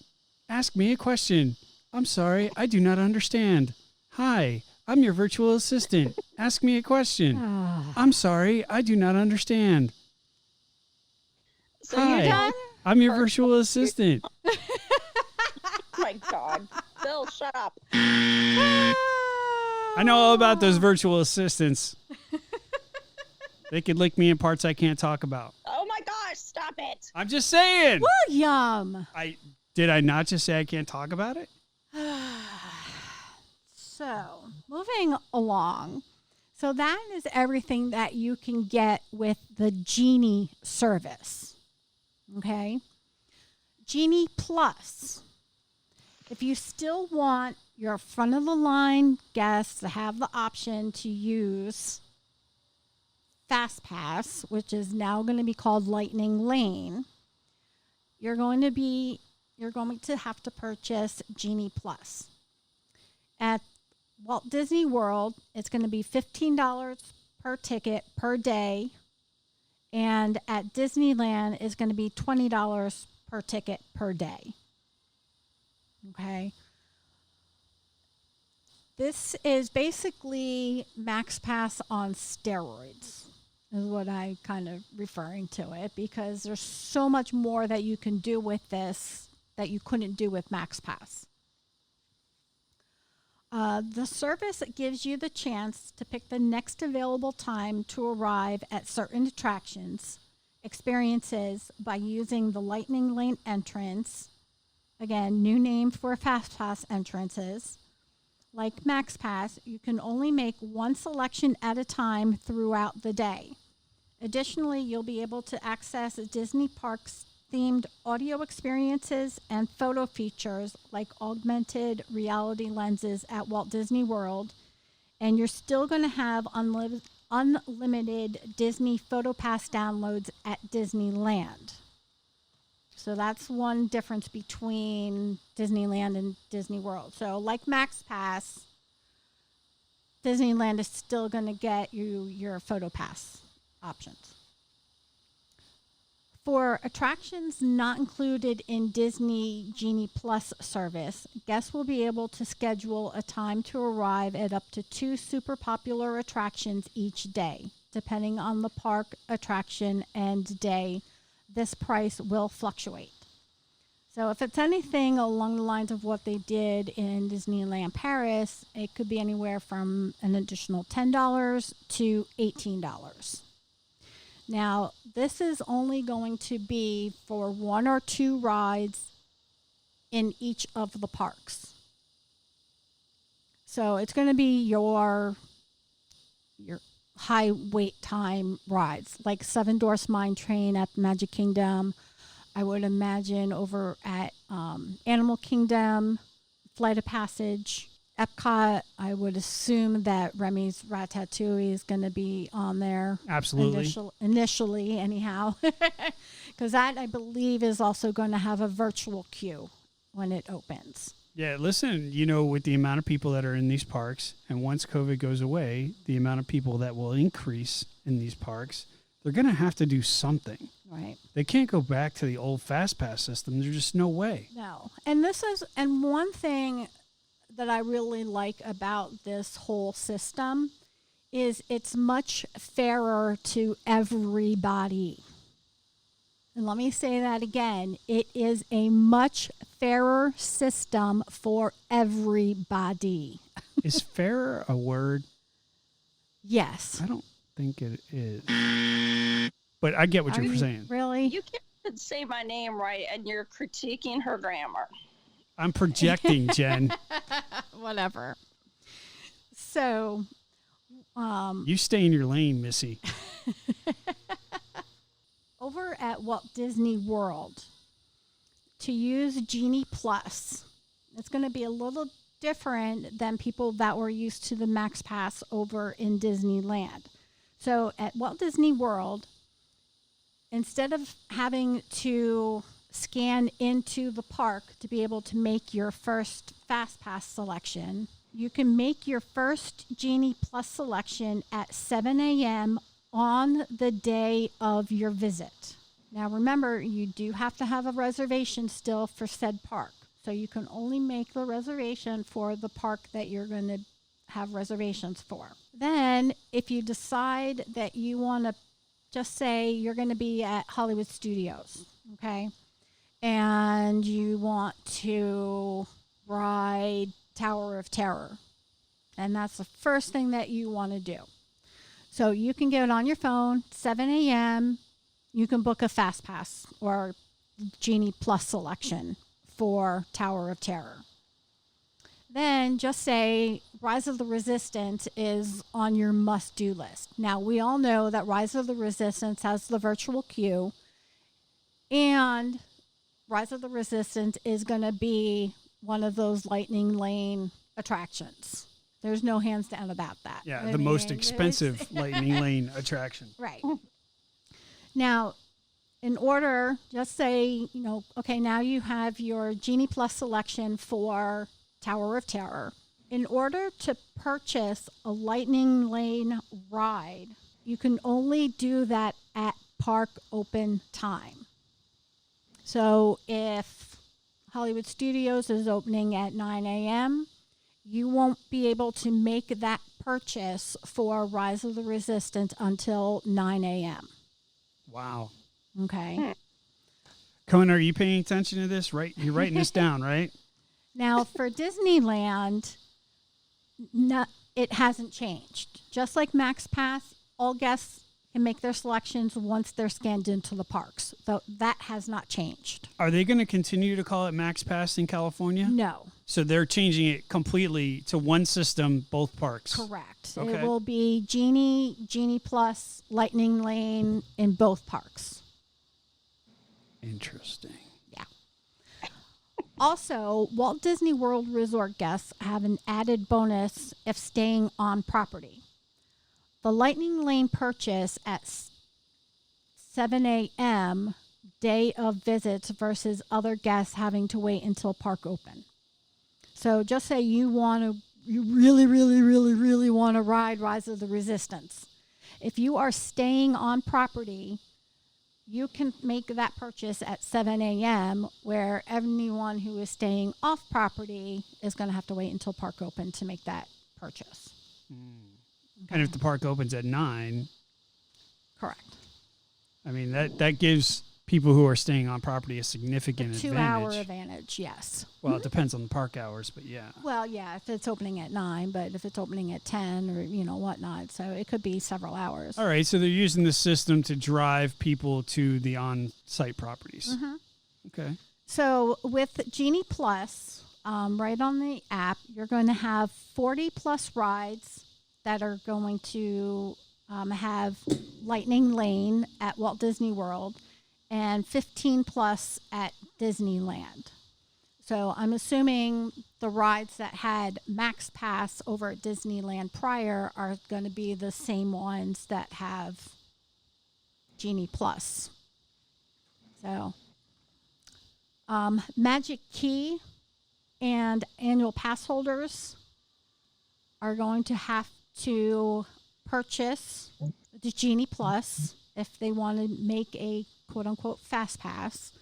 Ask me a question. I'm sorry, I do not understand. Hi, I'm your virtual assistant. Ask me a question. I'm sorry, I do not understand. So Hi, you're done? I'm your virtual assistant. Oh my God. Bill, shut up. I know all about those virtual assistants. They could lick me in parts I can't talk about. Oh my gosh, stop it. I'm just saying. William! Did I not just say I can't talk about it? So, moving along. So that is everything that you can get with the Genie service. Okay? Genie Plus. If you still want your front of the line guests to have the option to use Fast Pass, which is now going to be called Lightning Lane, you're going to have to purchase Genie Plus. At Walt Disney World, it's going to be $15 per ticket per day, and at Disneyland, it's going to be $20 per ticket per day. Okay. This is basically Max Pass on steroids, is what I kind of referring to it, because there's so much more that you can do with this that you couldn't do with Max Pass. The service gives you the chance to pick the next available time to arrive at certain attractions, experiences by using the Lightning Lane entrance. Again, new name for Fast Pass entrances. Like Max Pass, you can only make one selection at a time throughout the day. Additionally, you'll be able to access Disney Parks themed audio experiences and photo features like augmented reality lenses at Walt Disney World, and you're still going to have unlimited Disney PhotoPass downloads at Disneyland. So that's one difference between Disneyland and Disney World. So like Max Pass, Disneyland is still going to get you your PhotoPass options. For attractions not included in Disney Genie Plus service, guests will be able to schedule a time to arrive at up to 2 super popular attractions each day. Depending on the park, attraction, and day, this price will fluctuate. So if it's anything along the lines of what they did in Disneyland Paris, it could be anywhere from an additional $10 to $18. Now, this is only going to be for 1 or 2 rides in each of the parks. So it's going to be your high wait time rides, like Seven Dwarfs Mine Train at Magic Kingdom. I would imagine over at Animal Kingdom, Flight of Passage, Epcot. I would assume that Remy's Ratatouille is going to be on there. Absolutely. Initially, anyhow. Because that, I believe, is also going to have a virtual queue when it opens. Yeah, listen, with the amount of people that are in these parks, and once COVID goes away, the amount of people that will increase in these parks, they're going to have to do something. Right. They can't go back to the old Fast Pass system. There's just no way. No. And one thing that I really like about this whole system is it's much fairer to everybody. And let me say that again. It is a much fairer system for everybody. Is fair a word? Yes. I don't think it is. But I get what you're saying. Really? You can't say my name right and you're critiquing her grammar. I'm projecting, Jen. Whatever. So, You stay in your lane, Missy. over at Walt Disney World, to use Genie Plus, it's going to be a little different than people that were used to the Max Pass over in Disneyland. So at Walt Disney World, instead of having to scan into the park to be able to make your first Fast Pass selection, you can make your first Genie Plus selection at 7 a.m. on the day of your visit. Now remember, you do have to have a reservation still for said park. So you can only make the reservation for the park that you're going to have reservations for. Then if you decide that you want to, just say you're going to be at Hollywood Studios, okay, and you want to ride Tower of Terror, and that's the first thing that you want to do. So you can get it on your phone, 7 a.m., you can book a Fast Pass or Genie Plus selection for Tower of Terror. Then just say Rise of the Resistance is on your must-do list. Now, we all know that Rise of the Resistance has the virtual queue, and Rise of the Resistance is going to be one of those Lightning Lane attractions. There's no hands down about that. Yeah, the most expensive Lightning Lane attraction. Right. Now, in order, just say, okay, now you have your Genie Plus selection for Tower of Terror. In order to purchase a Lightning Lane ride, you can only do that at park open time. So if Hollywood Studios is opening at 9 a.m., you won't be able to make that purchase for Rise of the Resistance until 9 a.m. Wow. Okay. Cohen, are you paying attention to this? Right, you're writing this down, right? Now, for Disneyland, it hasn't changed. Just like Max Pass, all guests can make their selections once they're scanned into the parks. So that has not changed. Are they going to continue to call it Max Pass in California? No. So they're changing it completely to one system, both parks. Correct. Okay. It will be Genie Plus, Lightning Lane in both parks. Interesting. Yeah. Also, Walt Disney World Resort guests have an added bonus if staying on property. The Lightning Lane purchase at 7 a.m. day of visits versus other guests having to wait until park open. So just say you really, really, really, really want to ride Rise of the Resistance. If you are staying on property, you can make that purchase at 7 a.m. where anyone who is staying off property is going to have to wait until park open to make that purchase. Okay. And if the park opens at 9, correct. I mean, that gives people who are staying on property a significant advantage. 2-hour advantage, yes. Well, it depends on the park hours, but yeah. Well, yeah, if it's opening at 9, but if it's opening at 10 or, whatnot, so it could be several hours. All right, so they're using the system to drive people to the on-site properties. Mm-hmm. Okay. So with Genie Plus, right on the app, you're going to have 40-plus rides that are going to have Lightning Lane at Walt Disney World and 15 plus at Disneyland. So I'm assuming the rides that had Max Pass over at Disneyland prior are going to be the same ones that have Genie Plus. So Magic Key and annual pass holders are going to have to purchase the Genie Plus if they want to make a quote-unquote Fast Pass.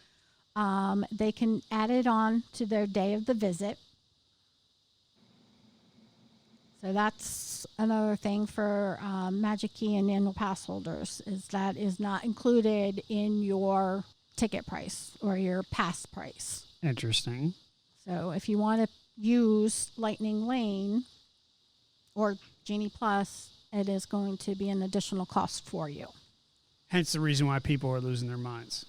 They can add it on to their day of the visit. So that's another thing for Magic Key and annual pass holders, is that is not included in your ticket price or your pass price. Interesting. So if you want to use Lightning Lane or Genie Plus, it is going to be an additional cost for you. Hence the reason why people are losing their minds.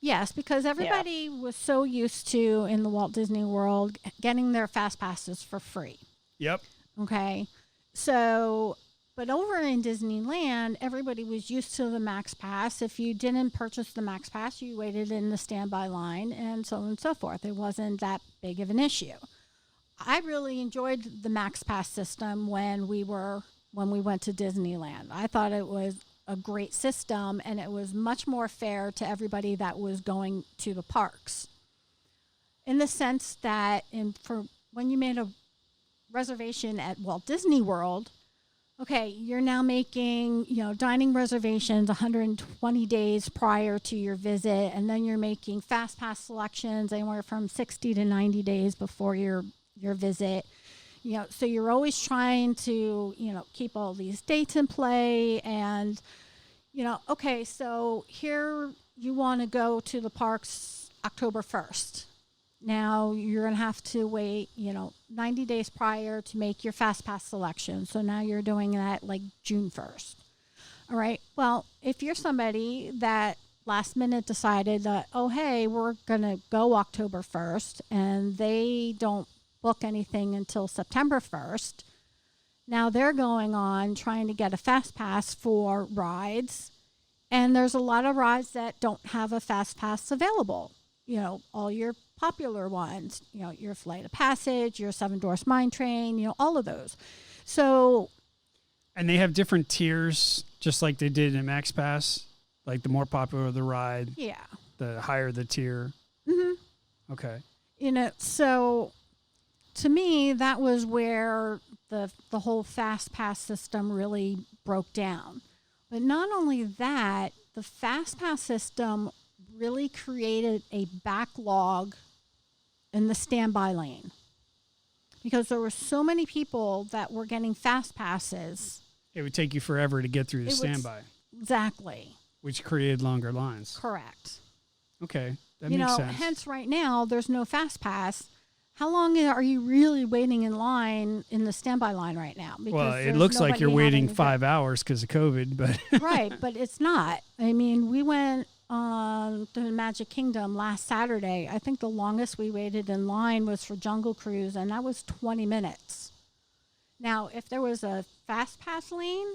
Yes, because everybody was so used to, in the Walt Disney World, getting their Fast Passes for free. Yep. Okay. So, but over in Disneyland, everybody was used to the Max Pass. If you didn't purchase the Max Pass, you waited in the standby line and so on and so forth. It wasn't that big of an issue. I really enjoyed the Max Pass system when we went to Disneyland. I thought it was a great system, and it was much more fair to everybody that was going to the parks. In the sense that for when you made a reservation at Walt Disney World, okay, you're now making, dining reservations 120 days prior to your visit, and then you're making fast pass selections anywhere from 60 to 90 days before your visit. So you're always trying to, keep all these dates in play, and, okay, so here you want to go to the parks October 1st. Now you're going to have to wait, 90 days prior to make your fast pass selection. So now you're doing that like June 1st. All right. Well, if you're somebody that last minute decided that, oh, hey, we're going to go October 1st, and they don't book anything until September 1st, now they're going on trying to get a fast pass for rides. And there's a lot of rides that don't have a fast pass available. All your popular ones, your Flight of Passage, your Seven Dwarfs Mine Train, all of those. So, and they have different tiers, just like they did in Max Pass. Like the more popular the ride, yeah, the higher the tier. Mm-hmm. Okay. So to me, that was where the whole fast pass system really broke down. But not only that, the fast pass system really created a backlog in the standby lane, because there were so many people that were getting fast passes. It would take you forever to get through the standby. Exactly. Which created longer lines. Correct. Okay, that makes sense. Hence right now there's no fast pass. How long are you really waiting in line in the standby line right now? Because well, it looks like you're waiting 5 hours because of COVID, but right, but it's not. I mean, we went to the Magic Kingdom last Saturday. I think the longest we waited in line was for Jungle Cruise, and that was 20 minutes. Now, if there was a fast pass lane,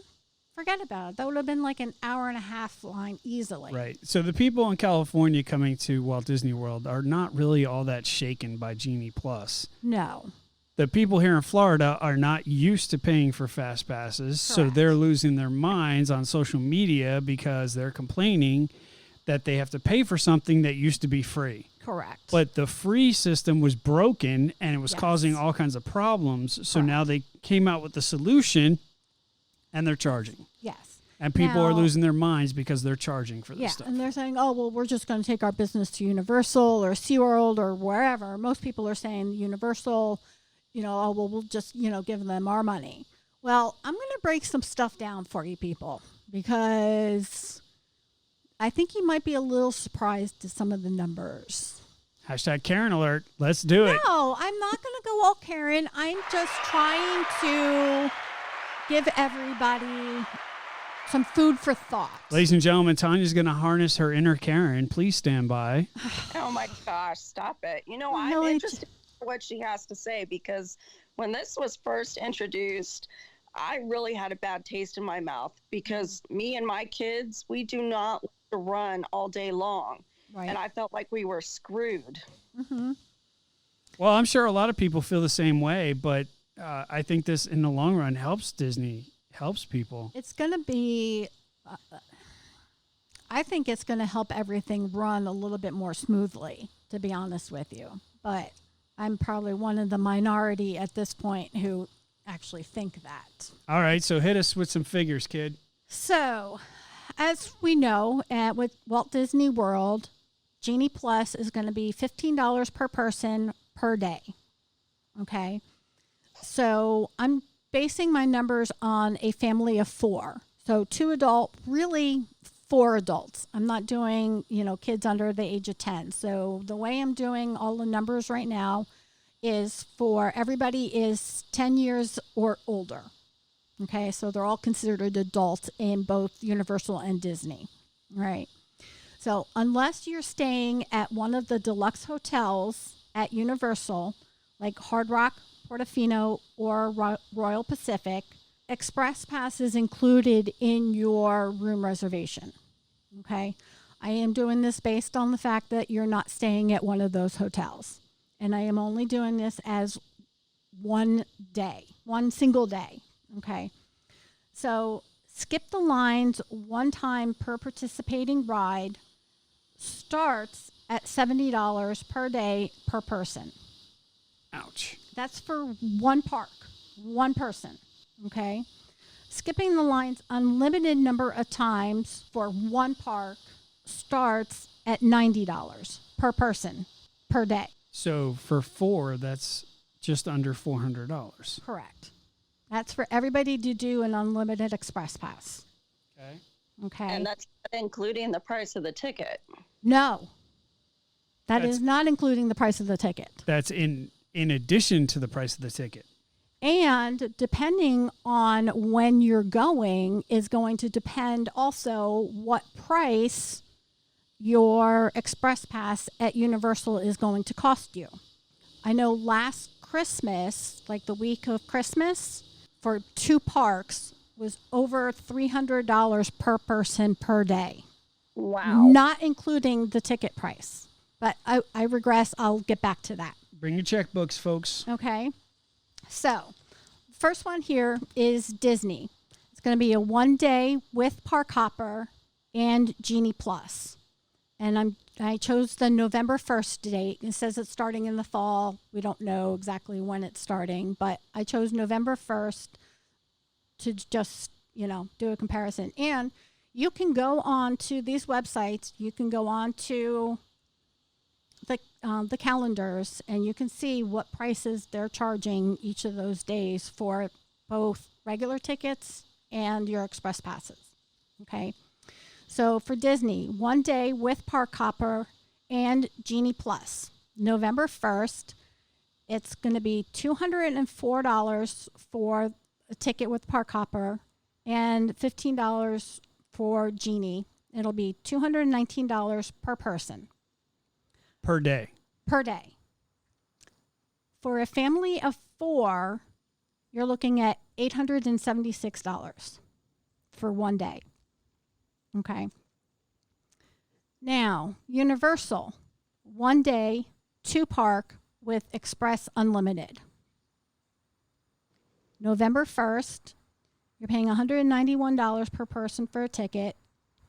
forget about it. That would have been like an hour and a half line easily. Right. So the people in California coming to Walt Disney World are not really all that shaken by Genie Plus. No. The people here in Florida are not used to paying for fast passes, so they're losing their minds on social media because they're complaining that they have to pay for something that used to be free. Correct. But the free system was broken, and it was causing all kinds of problems. So now they came out with the solution, and they're charging. Yes. And people are losing their minds because they're charging for this stuff. And they're saying, oh, well, we're just going to take our business to Universal or SeaWorld or wherever. Most people are saying Universal, oh, well, we'll just, give them our money. Well, I'm going to break some stuff down for you people, because I think you might be a little surprised at some of the numbers. Hashtag Karen alert. Let's do it. No, I'm not going to go all Karen. I'm just trying to give everybody some food for thought. Ladies and gentlemen, Tanya's going to harness her inner Karen. Please stand by. Oh my gosh, stop it. I'm interested in what she has to say, because when this was first introduced, I really had a bad taste in my mouth, because me and my kids, we do not like to run all day long. Right. And I felt like we were screwed. Mm-hmm. Well, I'm sure a lot of people feel the same way, but I think this in the long run helps Disney, helps people. It's going to be, I think it's going to help everything run a little bit more smoothly, to be honest with you. But I'm probably one of the minority at this point who actually think that. All right, so hit us with some figures, kid. So, as we know, with Walt Disney World, Genie Plus is going to be $15 per person per day. Okay? So, I'm basing my numbers on a family of 4. So, 2 adult, really 4 adults. I'm not doing, kids under the age of 10. So, the way I'm doing all the numbers right now is for everybody is 10 years or older. Okay, so they're all considered adults in both Universal and Disney, right? So unless you're staying at one of the deluxe hotels at Universal, like Hard Rock, Portofino, or Royal Pacific, Express Pass is included in your room reservation, okay? I am doing this based on the fact that you're not staying at one of those hotels. And I am only doing this as one single day. Okay. So skip the lines one time per participating ride, starts at $70 per day per person. Ouch. That's for one park, one person. Okay. Skipping the lines unlimited number of times for one park starts at $90 per person per day. So for 4, that's just under $400. Correct. That's for everybody to do an unlimited express pass. Okay. Okay. And that's including the price of the ticket. No. That is not including the price of the ticket. That's in addition to the price of the ticket. And depending on when you're going is going to depend also what price your express pass at Universal is going to cost you. I know last Christmas, like the week of Christmas, for 2 parks was over $300 per person per day. Wow. Not including the ticket price. But I regress. I'll get back to that. Bring your checkbooks, folks. Okay. So, first one here is Disney. It's going to be a 1 day with Park Hopper and Genie Plus. And I chose the November 1st date. It says it's starting in the fall. We don't know exactly when it's starting, but I chose November 1st to just, do a comparison. And you can go on to these websites. You can go on to the calendars, and you can see what prices they're charging each of those days for both regular tickets and your express passes. Okay. So for Disney, 1 day with Park Hopper and Genie Plus, November 1st, it's going to be $204 for a ticket with Park Hopper and $15 for Genie. It'll be $219 per person. Per day. Per day. For a family of 4, you're looking at $876 for 1 day. Okay. Now, Universal, 1 day, 2 park with Express Unlimited. November 1st, you're paying $191 per person for a ticket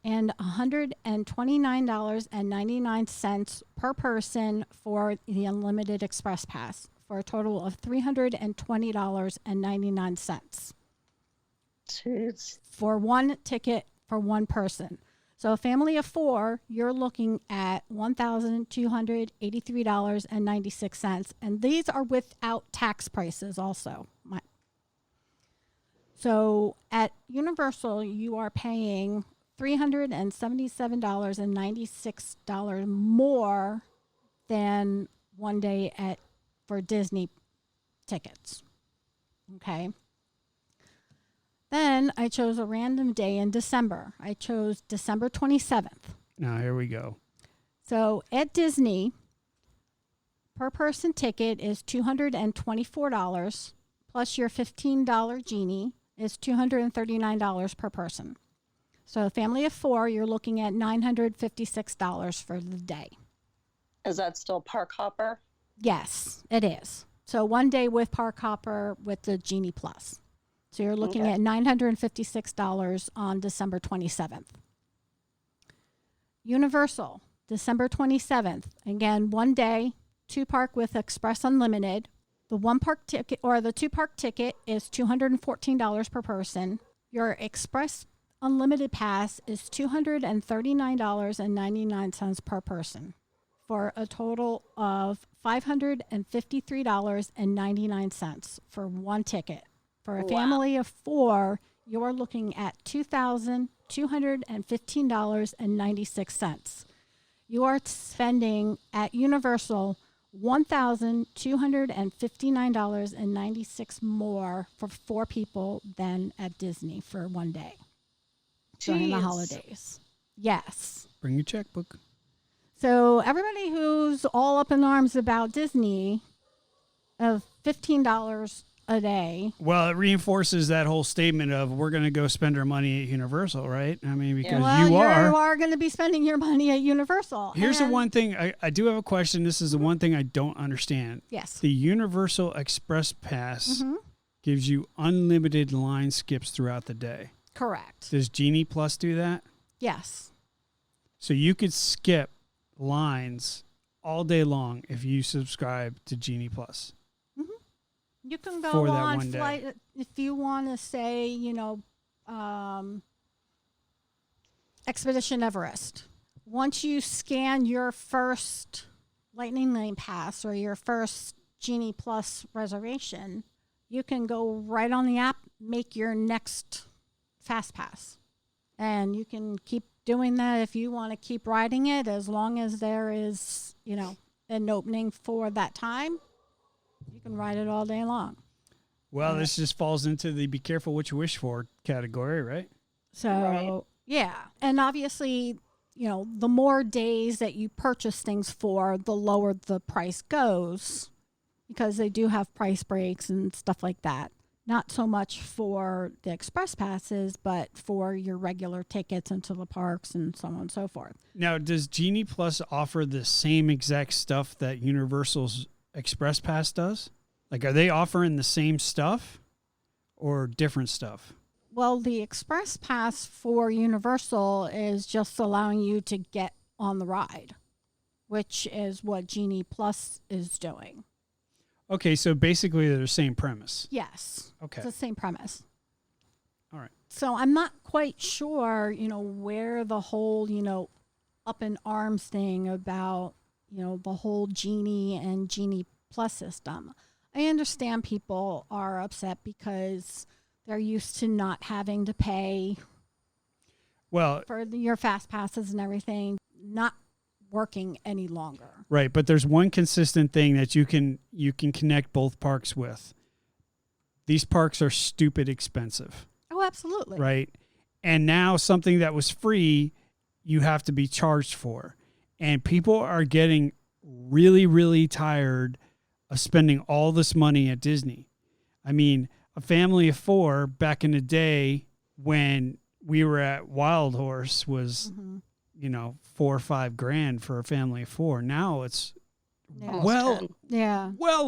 and $129.99 per person for the Unlimited Express Pass, for a total of $320.99. Jeez. For one ticket for one person. So a family of 4, you're looking at $1,283.96. And these are without tax prices also. So at Universal, you are paying $377.96 more than 1 day for Disney tickets. Okay. Then I chose a random day in December. I chose December 27th. Now, here we go. So at Disney, per person ticket is $224, plus your $15 Genie is $239 per person. So a family of 4, you're looking at $956 for the day. Is that still Park Hopper? Yes, it is. So 1 day with Park Hopper with the Genie Plus. So you're looking at $956 on December 27th. Universal, December 27th. Again, 1 day, 2 park with Express Unlimited. The 1 park ticket or the 2 park ticket is $214 per person. Your Express Unlimited Pass is $239.99 per person, for a total of $553.99 for 1 ticket. For a family of 4, you're looking at $2,215.96. You are spending at Universal $1,259.96 more for 4 people than at Disney for 1 day during the holidays. Yes. Bring your checkbook. So everybody who's all up in arms about Disney, of $15 a day. Well, it reinforces that whole statement of we're going to go spend our money at Universal, right? I mean, because you are going to be spending your money at Universal. Here's the one thing. I do have a question. This is the one thing I don't understand. Yes. The Universal Express Pass gives you unlimited line skips throughout the day. Correct. Does Genie Plus do that? Yes. So you could skip lines all day long if you subscribe to Genie Plus. You can go for that on one day. flight if you want to say, Expedition Everest. Once you scan your first Lightning Lane pass or your first Genie Plus reservation, you can go right on the app, make your next Fast Pass. And you can keep doing that if you want to keep riding it, as long as there is, an opening for that time. You can ride it all day long. Well, this just falls into the be careful what you wish for category, right? So, yeah. And obviously, the more days that you purchase things for, the lower the price goes, because they do have price breaks and stuff like that. Not so much for the express passes, but for your regular tickets into the parks and so on and so forth. Now, does Genie Plus offer the same exact stuff that Universal's Express Pass does? Like, are they offering the same stuff or different stuff? Well, the Express Pass for Universal is just allowing you to get on the ride, which is what Genie Plus is doing. Okay, so basically they're the same premise. Yes. Okay. It's the same premise. All right. So I'm not quite sure, where the whole, up in arms thing about, the whole Genie and Genie Plus system. I understand people are upset because they're used to not having to pay for your fast passes and everything, not working any longer. Right, but there's one consistent thing that you can connect both parks with. These parks are stupid expensive. Oh, absolutely. Right? And now something that was free, you have to be charged for. And people are getting really, really tired of spending all this money at Disney. I mean, a family of 4 back in the day when we were at Wild Horse was, $4 or $5 grand for a family of 4. Now it's well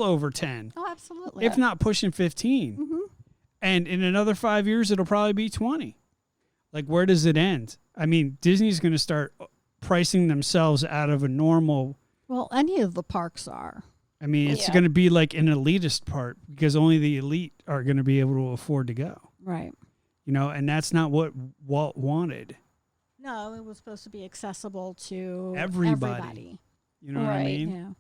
over 10. Oh, absolutely. If not pushing 15. And in another 5 years, it'll probably be 20. Like, where does it end? I mean, Disney's going to start pricing themselves out of a normal. Well, any of the parks are. I mean, it's going to be like an elitist part because only the elite are going to be able to afford to go. Right. And that's not what Walt wanted. No, it was supposed to be accessible to everybody. You know what I mean? Yeah.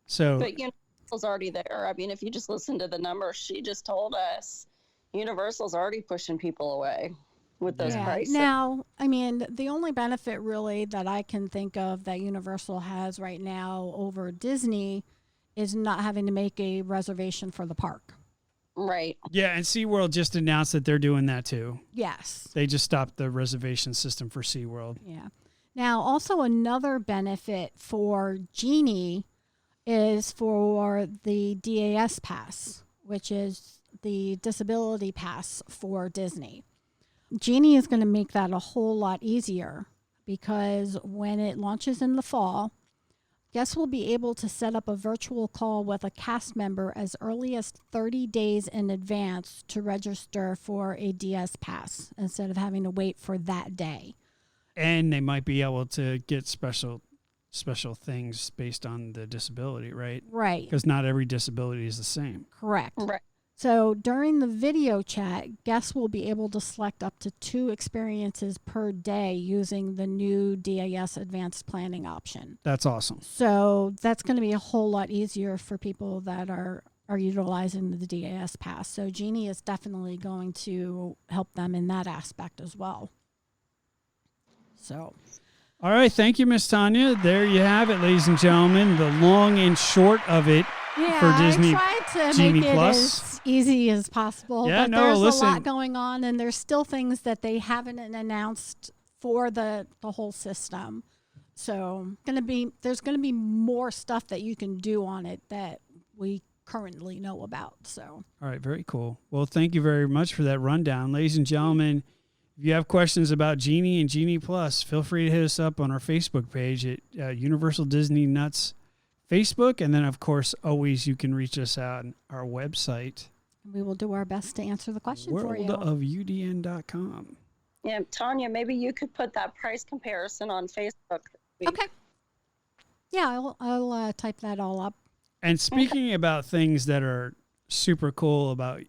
So, but Universal's already there. I mean, if you just listen to the numbers she just told us, Universal's already pushing people away with those prices. Now, I mean, the only benefit really that I can think of that Universal has right now over Disney is not having to make a reservation for the park. Right. Yeah, and SeaWorld just announced that they're doing that too. Yes. They just stopped the reservation system for SeaWorld. Yeah. Now, also another benefit for Genie is for the DAS pass, which is the disability pass for Disney. Genie is going to make that a whole lot easier because when it launches in the fall, guests will be able to set up a virtual call with a cast member as early as 30 days in advance to register for a DS pass instead of having to wait for that day. And they might be able to get special things based on the disability, right? Right. Because not every disability is the same. Correct. Right. So during the video chat, guests will be able to select up to 2 experiences per day using the new DAS advanced planning option. That's awesome. So that's going to be a whole lot easier for people that are utilizing the DAS pass. So Genie is definitely going to help them in that aspect as well. So. All right. Thank you, Miss Tanya. There you have it, ladies and gentlemen. The long and short of it for Disney I tried to Genie make it Plus. as easy as possible. Yeah, but there's a lot going on, and there's still things that they haven't announced for the whole system. So there's going to be more stuff that you can do on it that we currently know about. So, all right, very cool. Well, thank you very much for that rundown. Ladies and gentlemen, if you have questions about Genie and Genie Plus, feel free to hit us up on our Facebook page at Universal Disney Nuts Facebook. And then, of course, always you can reach us on our website. We will do our best to answer the question for you. worldofudn.com. Yeah, Tanya, maybe you could put that price comparison on Facebook. Okay. Yeah, I'll type that all up. And speaking about things that are super cool about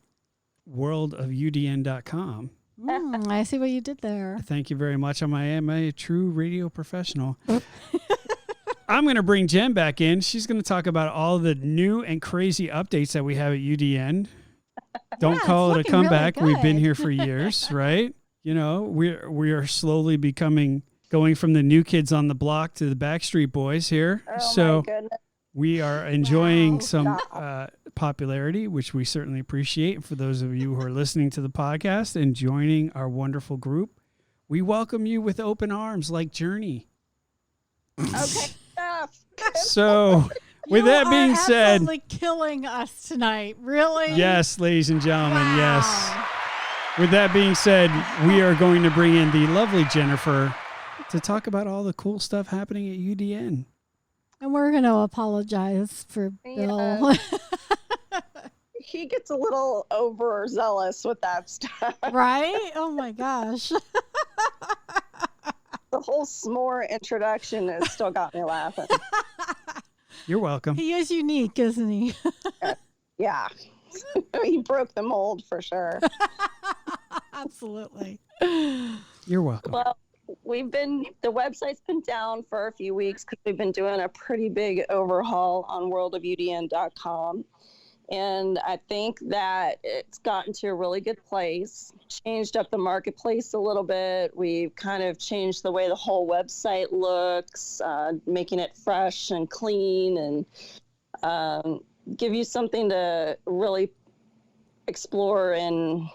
worldofudn.com. I see what you did there. Thank you very much. I am a true radio professional. I'm going to bring Jenn back in. She's going to talk about all the new and crazy updates that we have at UDN. Don't call it a comeback. Really We've been here for years, right? You know, we are slowly going from the new kids on the block to the Backstreet Boys here. Oh, my goodness. We are enjoying some popularity, which we certainly appreciate. And for those of you who are listening to the podcast and joining our wonderful group, we welcome you with open arms like Journey. Okay. So, with that being said, absolutely killing us tonight. Really? yes, ladies and gentlemen, Wow. yes. With that being said, we are going to bring in the lovely Jennifer to talk about all the cool stuff happening at UDN. And we're going to apologize for Bill. He gets a little overzealous with that stuff. Right? Oh my gosh. The whole s'more introduction has still got me laughing. You're welcome. He is unique, isn't he? Yeah. He broke the mold for sure. Absolutely. You're welcome. Well, the website's been down for a few weeks because we've been doing a pretty big overhaul on worldofudn.com. And I think that it's gotten to a really good place, changed up the marketplace a little bit. We've kind of changed the way the whole website looks, making it fresh and clean and give you something to really explore and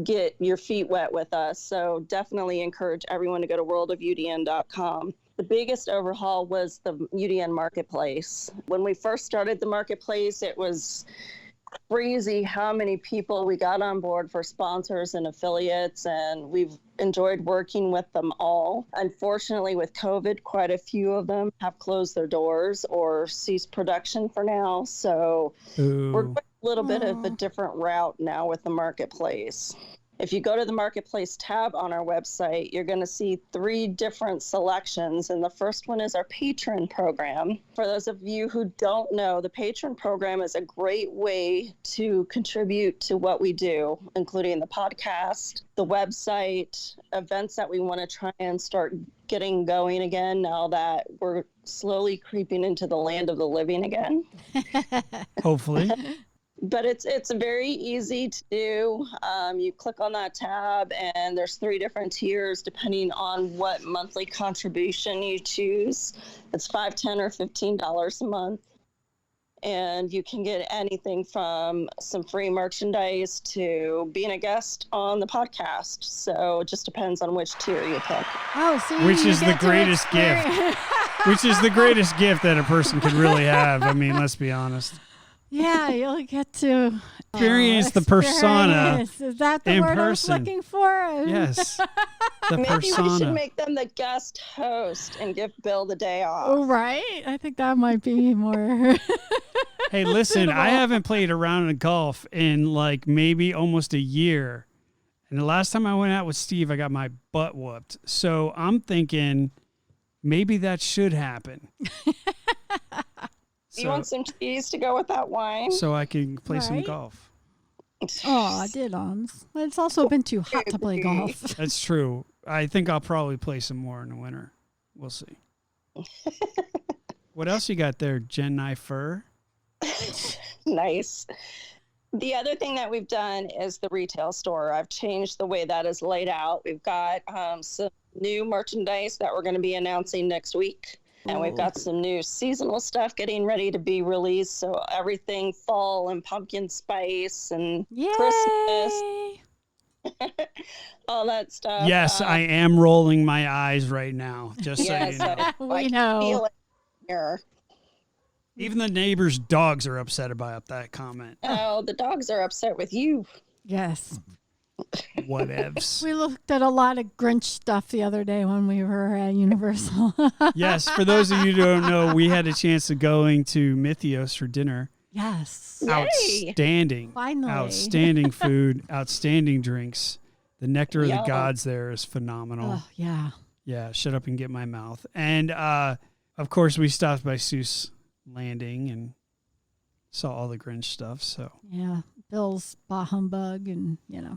get your feet wet with us. So definitely encourage everyone to go to worldofudn.com. The biggest overhaul was the UDN marketplace. When we first started the marketplace, it was crazy how many people we got on board for sponsors and affiliates, and we've enjoyed working with them all. Unfortunately, with COVID, quite a few of them have closed their doors or ceased production for now. So we're going a little bit of a different route now with the marketplace. If you go to the Marketplace tab on our website, you're going to see 3 different selections. And the first one is our Patron program. For those of you who don't know, the Patron program is a great way to contribute to what we do, including the podcast, the website, events that we want to try and start getting going again now that we're slowly creeping into the land of the living again. Hopefully. But it's very easy to do. You click on that tab and there's 3 different tiers depending on what monthly contribution you choose. It's $5, $10, or $15 a month. And you can get anything from some free merchandise to being a guest on the podcast. So it just depends on which tier you pick. Oh, see, Which is the greatest gift. Which is the greatest gift that a person could really have. I mean, let's be honest. Yeah, you'll get to Experience the persona Is that the in word person. I was looking for? Yes. The Maybe we should persona. make them the guest host and give Bill the day off. Oh, right? I think that might be more. Hey, listen, I haven't played a round of golf in like maybe almost a year. And the last time I went out with Steve, I got my butt whooped. So I'm thinking maybe that should happen. You want some cheese to go with that wine? So I can play some Right? golf. Oh, diddums. It's also been too hot to play golf. That's true. I think I'll probably play some more in the winter. We'll see. What else you got there, Jen Fur? Nice. The other thing that we've done is the retail store. I've changed the way that is laid out. We've got some new merchandise that we're going to be announcing next week. And we've got some new seasonal stuff getting ready to be released. So everything fall and pumpkin spice and Christmas, all that stuff. Yes, I am rolling my eyes right now, just so you know. We know. Feel it here. Even the neighbors' dogs are upset about that comment. Oh, the dogs are upset with you. Yes. Whatevs. We looked at a lot of Grinch stuff the other day when we were at Universal. Yes, for those of you who don't know, we had a chance of going to Mythios for dinner. Yes. Yay. Outstanding. Finally. Outstanding food, outstanding drinks. The nectar of the Yum. gods there is phenomenal. Oh, yeah. Yeah, shut up and get my mouth. And of course, we stopped by Seuss Landing and saw all the Grinch stuff. So Yeah. Bill's bah humbug and, Yeah,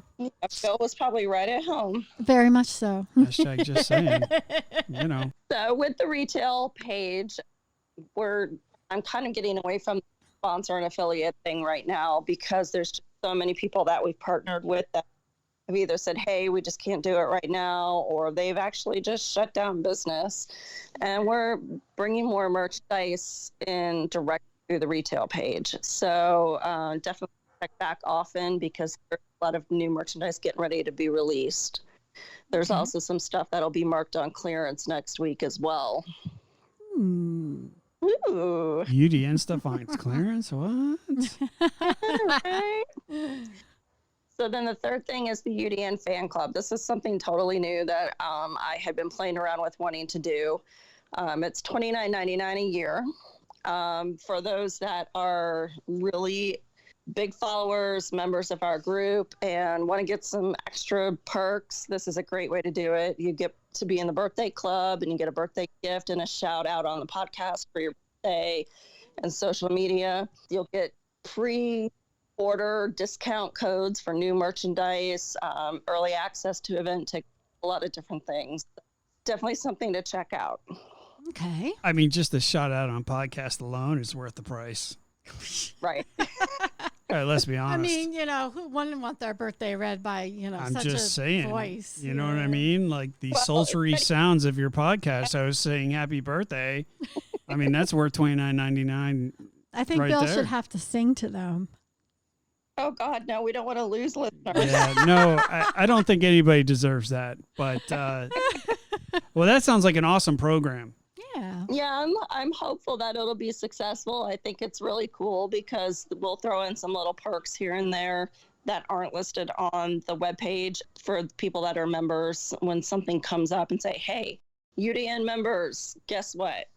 Phil was probably right at home. very much so. hashtag just saying, So with the retail page, I'm kind of getting away from the sponsor and affiliate thing right now because there's just so many people that we've partnered with that have either said, hey, we just can't do it right now, or they've actually just shut down business. And we're bringing more merchandise in direct through the retail page. So definitely check back often because there's a lot of new merchandise getting ready to be released. There's also some stuff that'll be marked on clearance next week as well. Hmm. Ooh. UDN stuff on clearance. What? Right? So then the third thing is the UDN fan club. This is something totally new that I had been playing around with wanting to do. It's $29.99 a year. For those that are really big followers, members of our group, and want to get some extra perks, this is a great way to do it. You get to be in the birthday club and you get a birthday gift and a shout out on the podcast for your birthday and social media. You'll get pre-order discount codes for new merchandise, early access to event tickets, a lot of different things. Definitely something to check out. Okay. I mean, just the shout out on podcast alone is worth the price. Right. All right, let's be honest. I mean, who wouldn't want their birthday read by, I'm such just a saying, voice? you know what I mean? Like the sultry sounds of your podcast. I was saying happy birthday. I mean, that's worth $29.99. I think right Bill there. should have to sing to them. Oh, God, no, we don't want to lose listeners. Yeah, no, I don't think anybody deserves that. But, well, that sounds like an awesome program. Yeah. Yeah, I'm hopeful that it'll be successful. I think it's really cool because we'll throw in some little perks here and there that aren't listed on the webpage for people that are members when something comes up and say, hey, UDN members, guess what?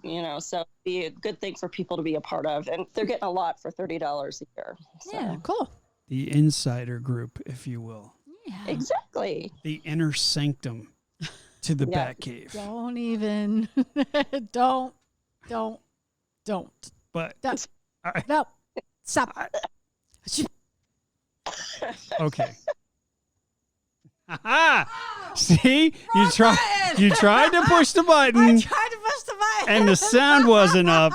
So it'd be a good thing for people to be a part of. And they're getting a lot for $30 a year. So. Yeah, cool. The insider group, if you will. Yeah. Exactly. The inner sanctum to the Yeah. Batcave. Don't even. don't. But No. Stop. okay. Aha! See, you tried to push the button, I tried to push the button. and the sound wasn't up.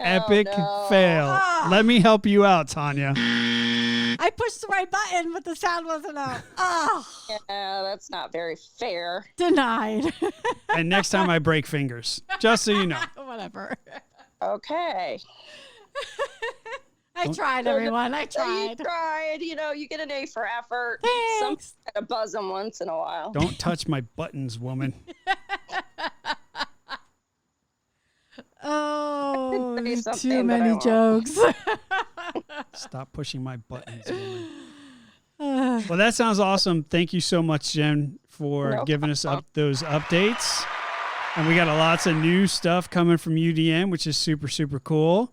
Epic no. fail. Let me help you out, Tanya. I pushed the right button, but the sound wasn't up. Oh, Yeah, that's not very fair. denied. And next time I break fingers, just so you know. Whatever. Okay. I tried, everyone. I So you tried. tried. You get an A for effort. Thanks. Something's gotta buzz them once in a while. Don't touch my buttons, woman. Oh, Say too something, but I many won't. jokes. Stop pushing my buttons, woman. Well, that sounds awesome. Thank you so much, Jen, for No giving us those updates. And we got lots of new stuff coming from UDN, which is super, super cool.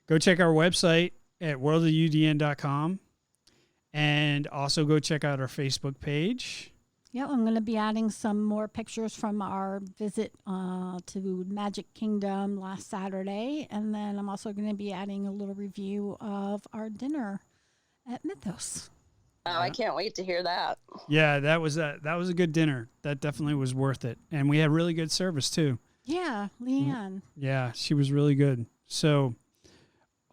Go check our website at worldofudn.com. And also go check out our Facebook page. Yeah, I'm going to be adding some more pictures from our visit to Magic Kingdom last Saturday. And then I'm also going to be adding a little review of our dinner at Mythos. Oh, I can't wait to hear that. Yeah, that was a good dinner. That definitely was worth it. And we had really good service too. Yeah, Leanne. Yeah, she was really good. So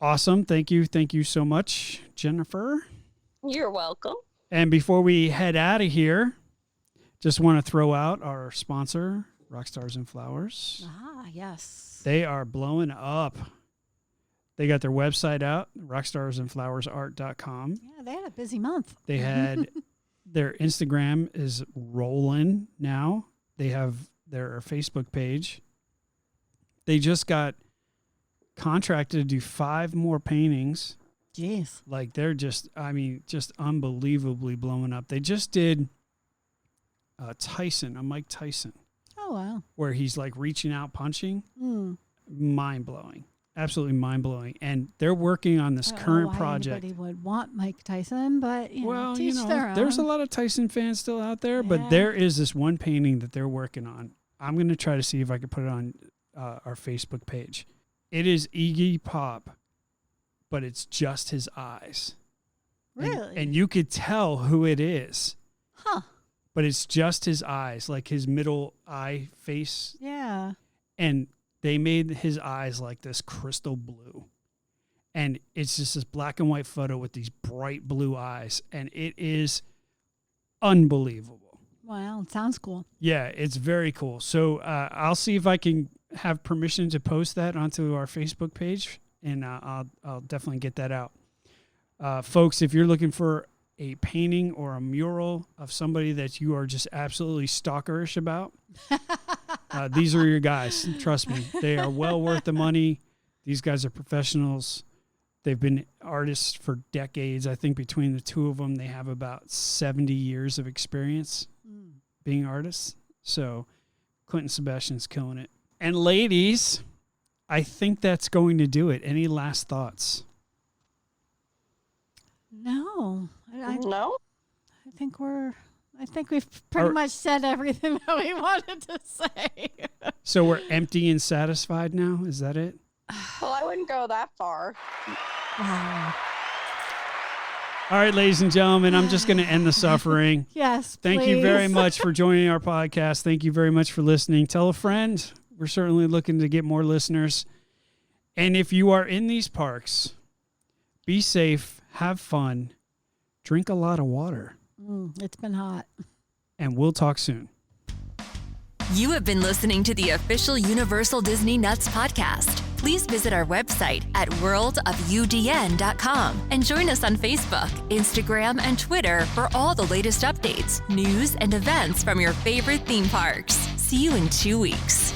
awesome. Thank you. Thank you so much, Jennifer. You're welcome. And before we head out of here, just want to throw out our sponsor, Rockstars and Flowers. Ah, yes. They are blowing up. They got their website out, rockstarsandflowersart.com. Yeah, they had a busy month. They had their Instagram is rolling now. They have their Facebook page. They just got contracted to do 5 more paintings. Jeez. Like they're just unbelievably blowing up. They just did Mike Tyson. Oh, wow. Where he's like reaching out, punching. Mind blowing. Absolutely mind blowing. And they're working on this current project. Anybody would want Mike Tyson, but teach their own. There's a lot of Tyson fans still out there, but there is this one painting that they're working on. I'm going to try to see if I can put it on our Facebook page. It is Iggy Pop, but it's just his eyes. Really? And you could tell who it is. Huh. But it's just his eyes, like his middle eye face. Yeah. And they made his eyes like this crystal blue. And it's just this black and white photo with these bright blue eyes. And it is unbelievable. Wow, it sounds cool. Yeah, it's very cool. So I'll see if I can have permission to post that onto our Facebook page. And I'll definitely get that out. Folks, if you're looking for a painting or a mural of somebody that you are just absolutely stalkerish about, these are your guys. Trust me. They are well worth the money. These guys are professionals. They've been artists for decades. I think between the two of them, they have about 70 years of experience being artists. So Clint and Sebastian's killing it. And ladies, I think that's going to do it. Any last thoughts? No. No? I think we've pretty much said everything that we wanted to say. So we're empty and satisfied now? Is that it? Well, I wouldn't go that far. Wow. All right, ladies and gentlemen, I'm just going to end the suffering. Yes, Thank you very much for joining our podcast. Thank you very much for listening. Tell a friend. We're certainly looking to get more listeners. And if you are in these parks, be safe, have fun, drink a lot of water. It's been hot. And we'll talk soon. You have been listening to the official Universal Disney Nuts podcast. Please visit our website at worldofudn.com and join us on Facebook, Instagram, and Twitter for all the latest updates, news, and events from your favorite theme parks. See you in 2 weeks.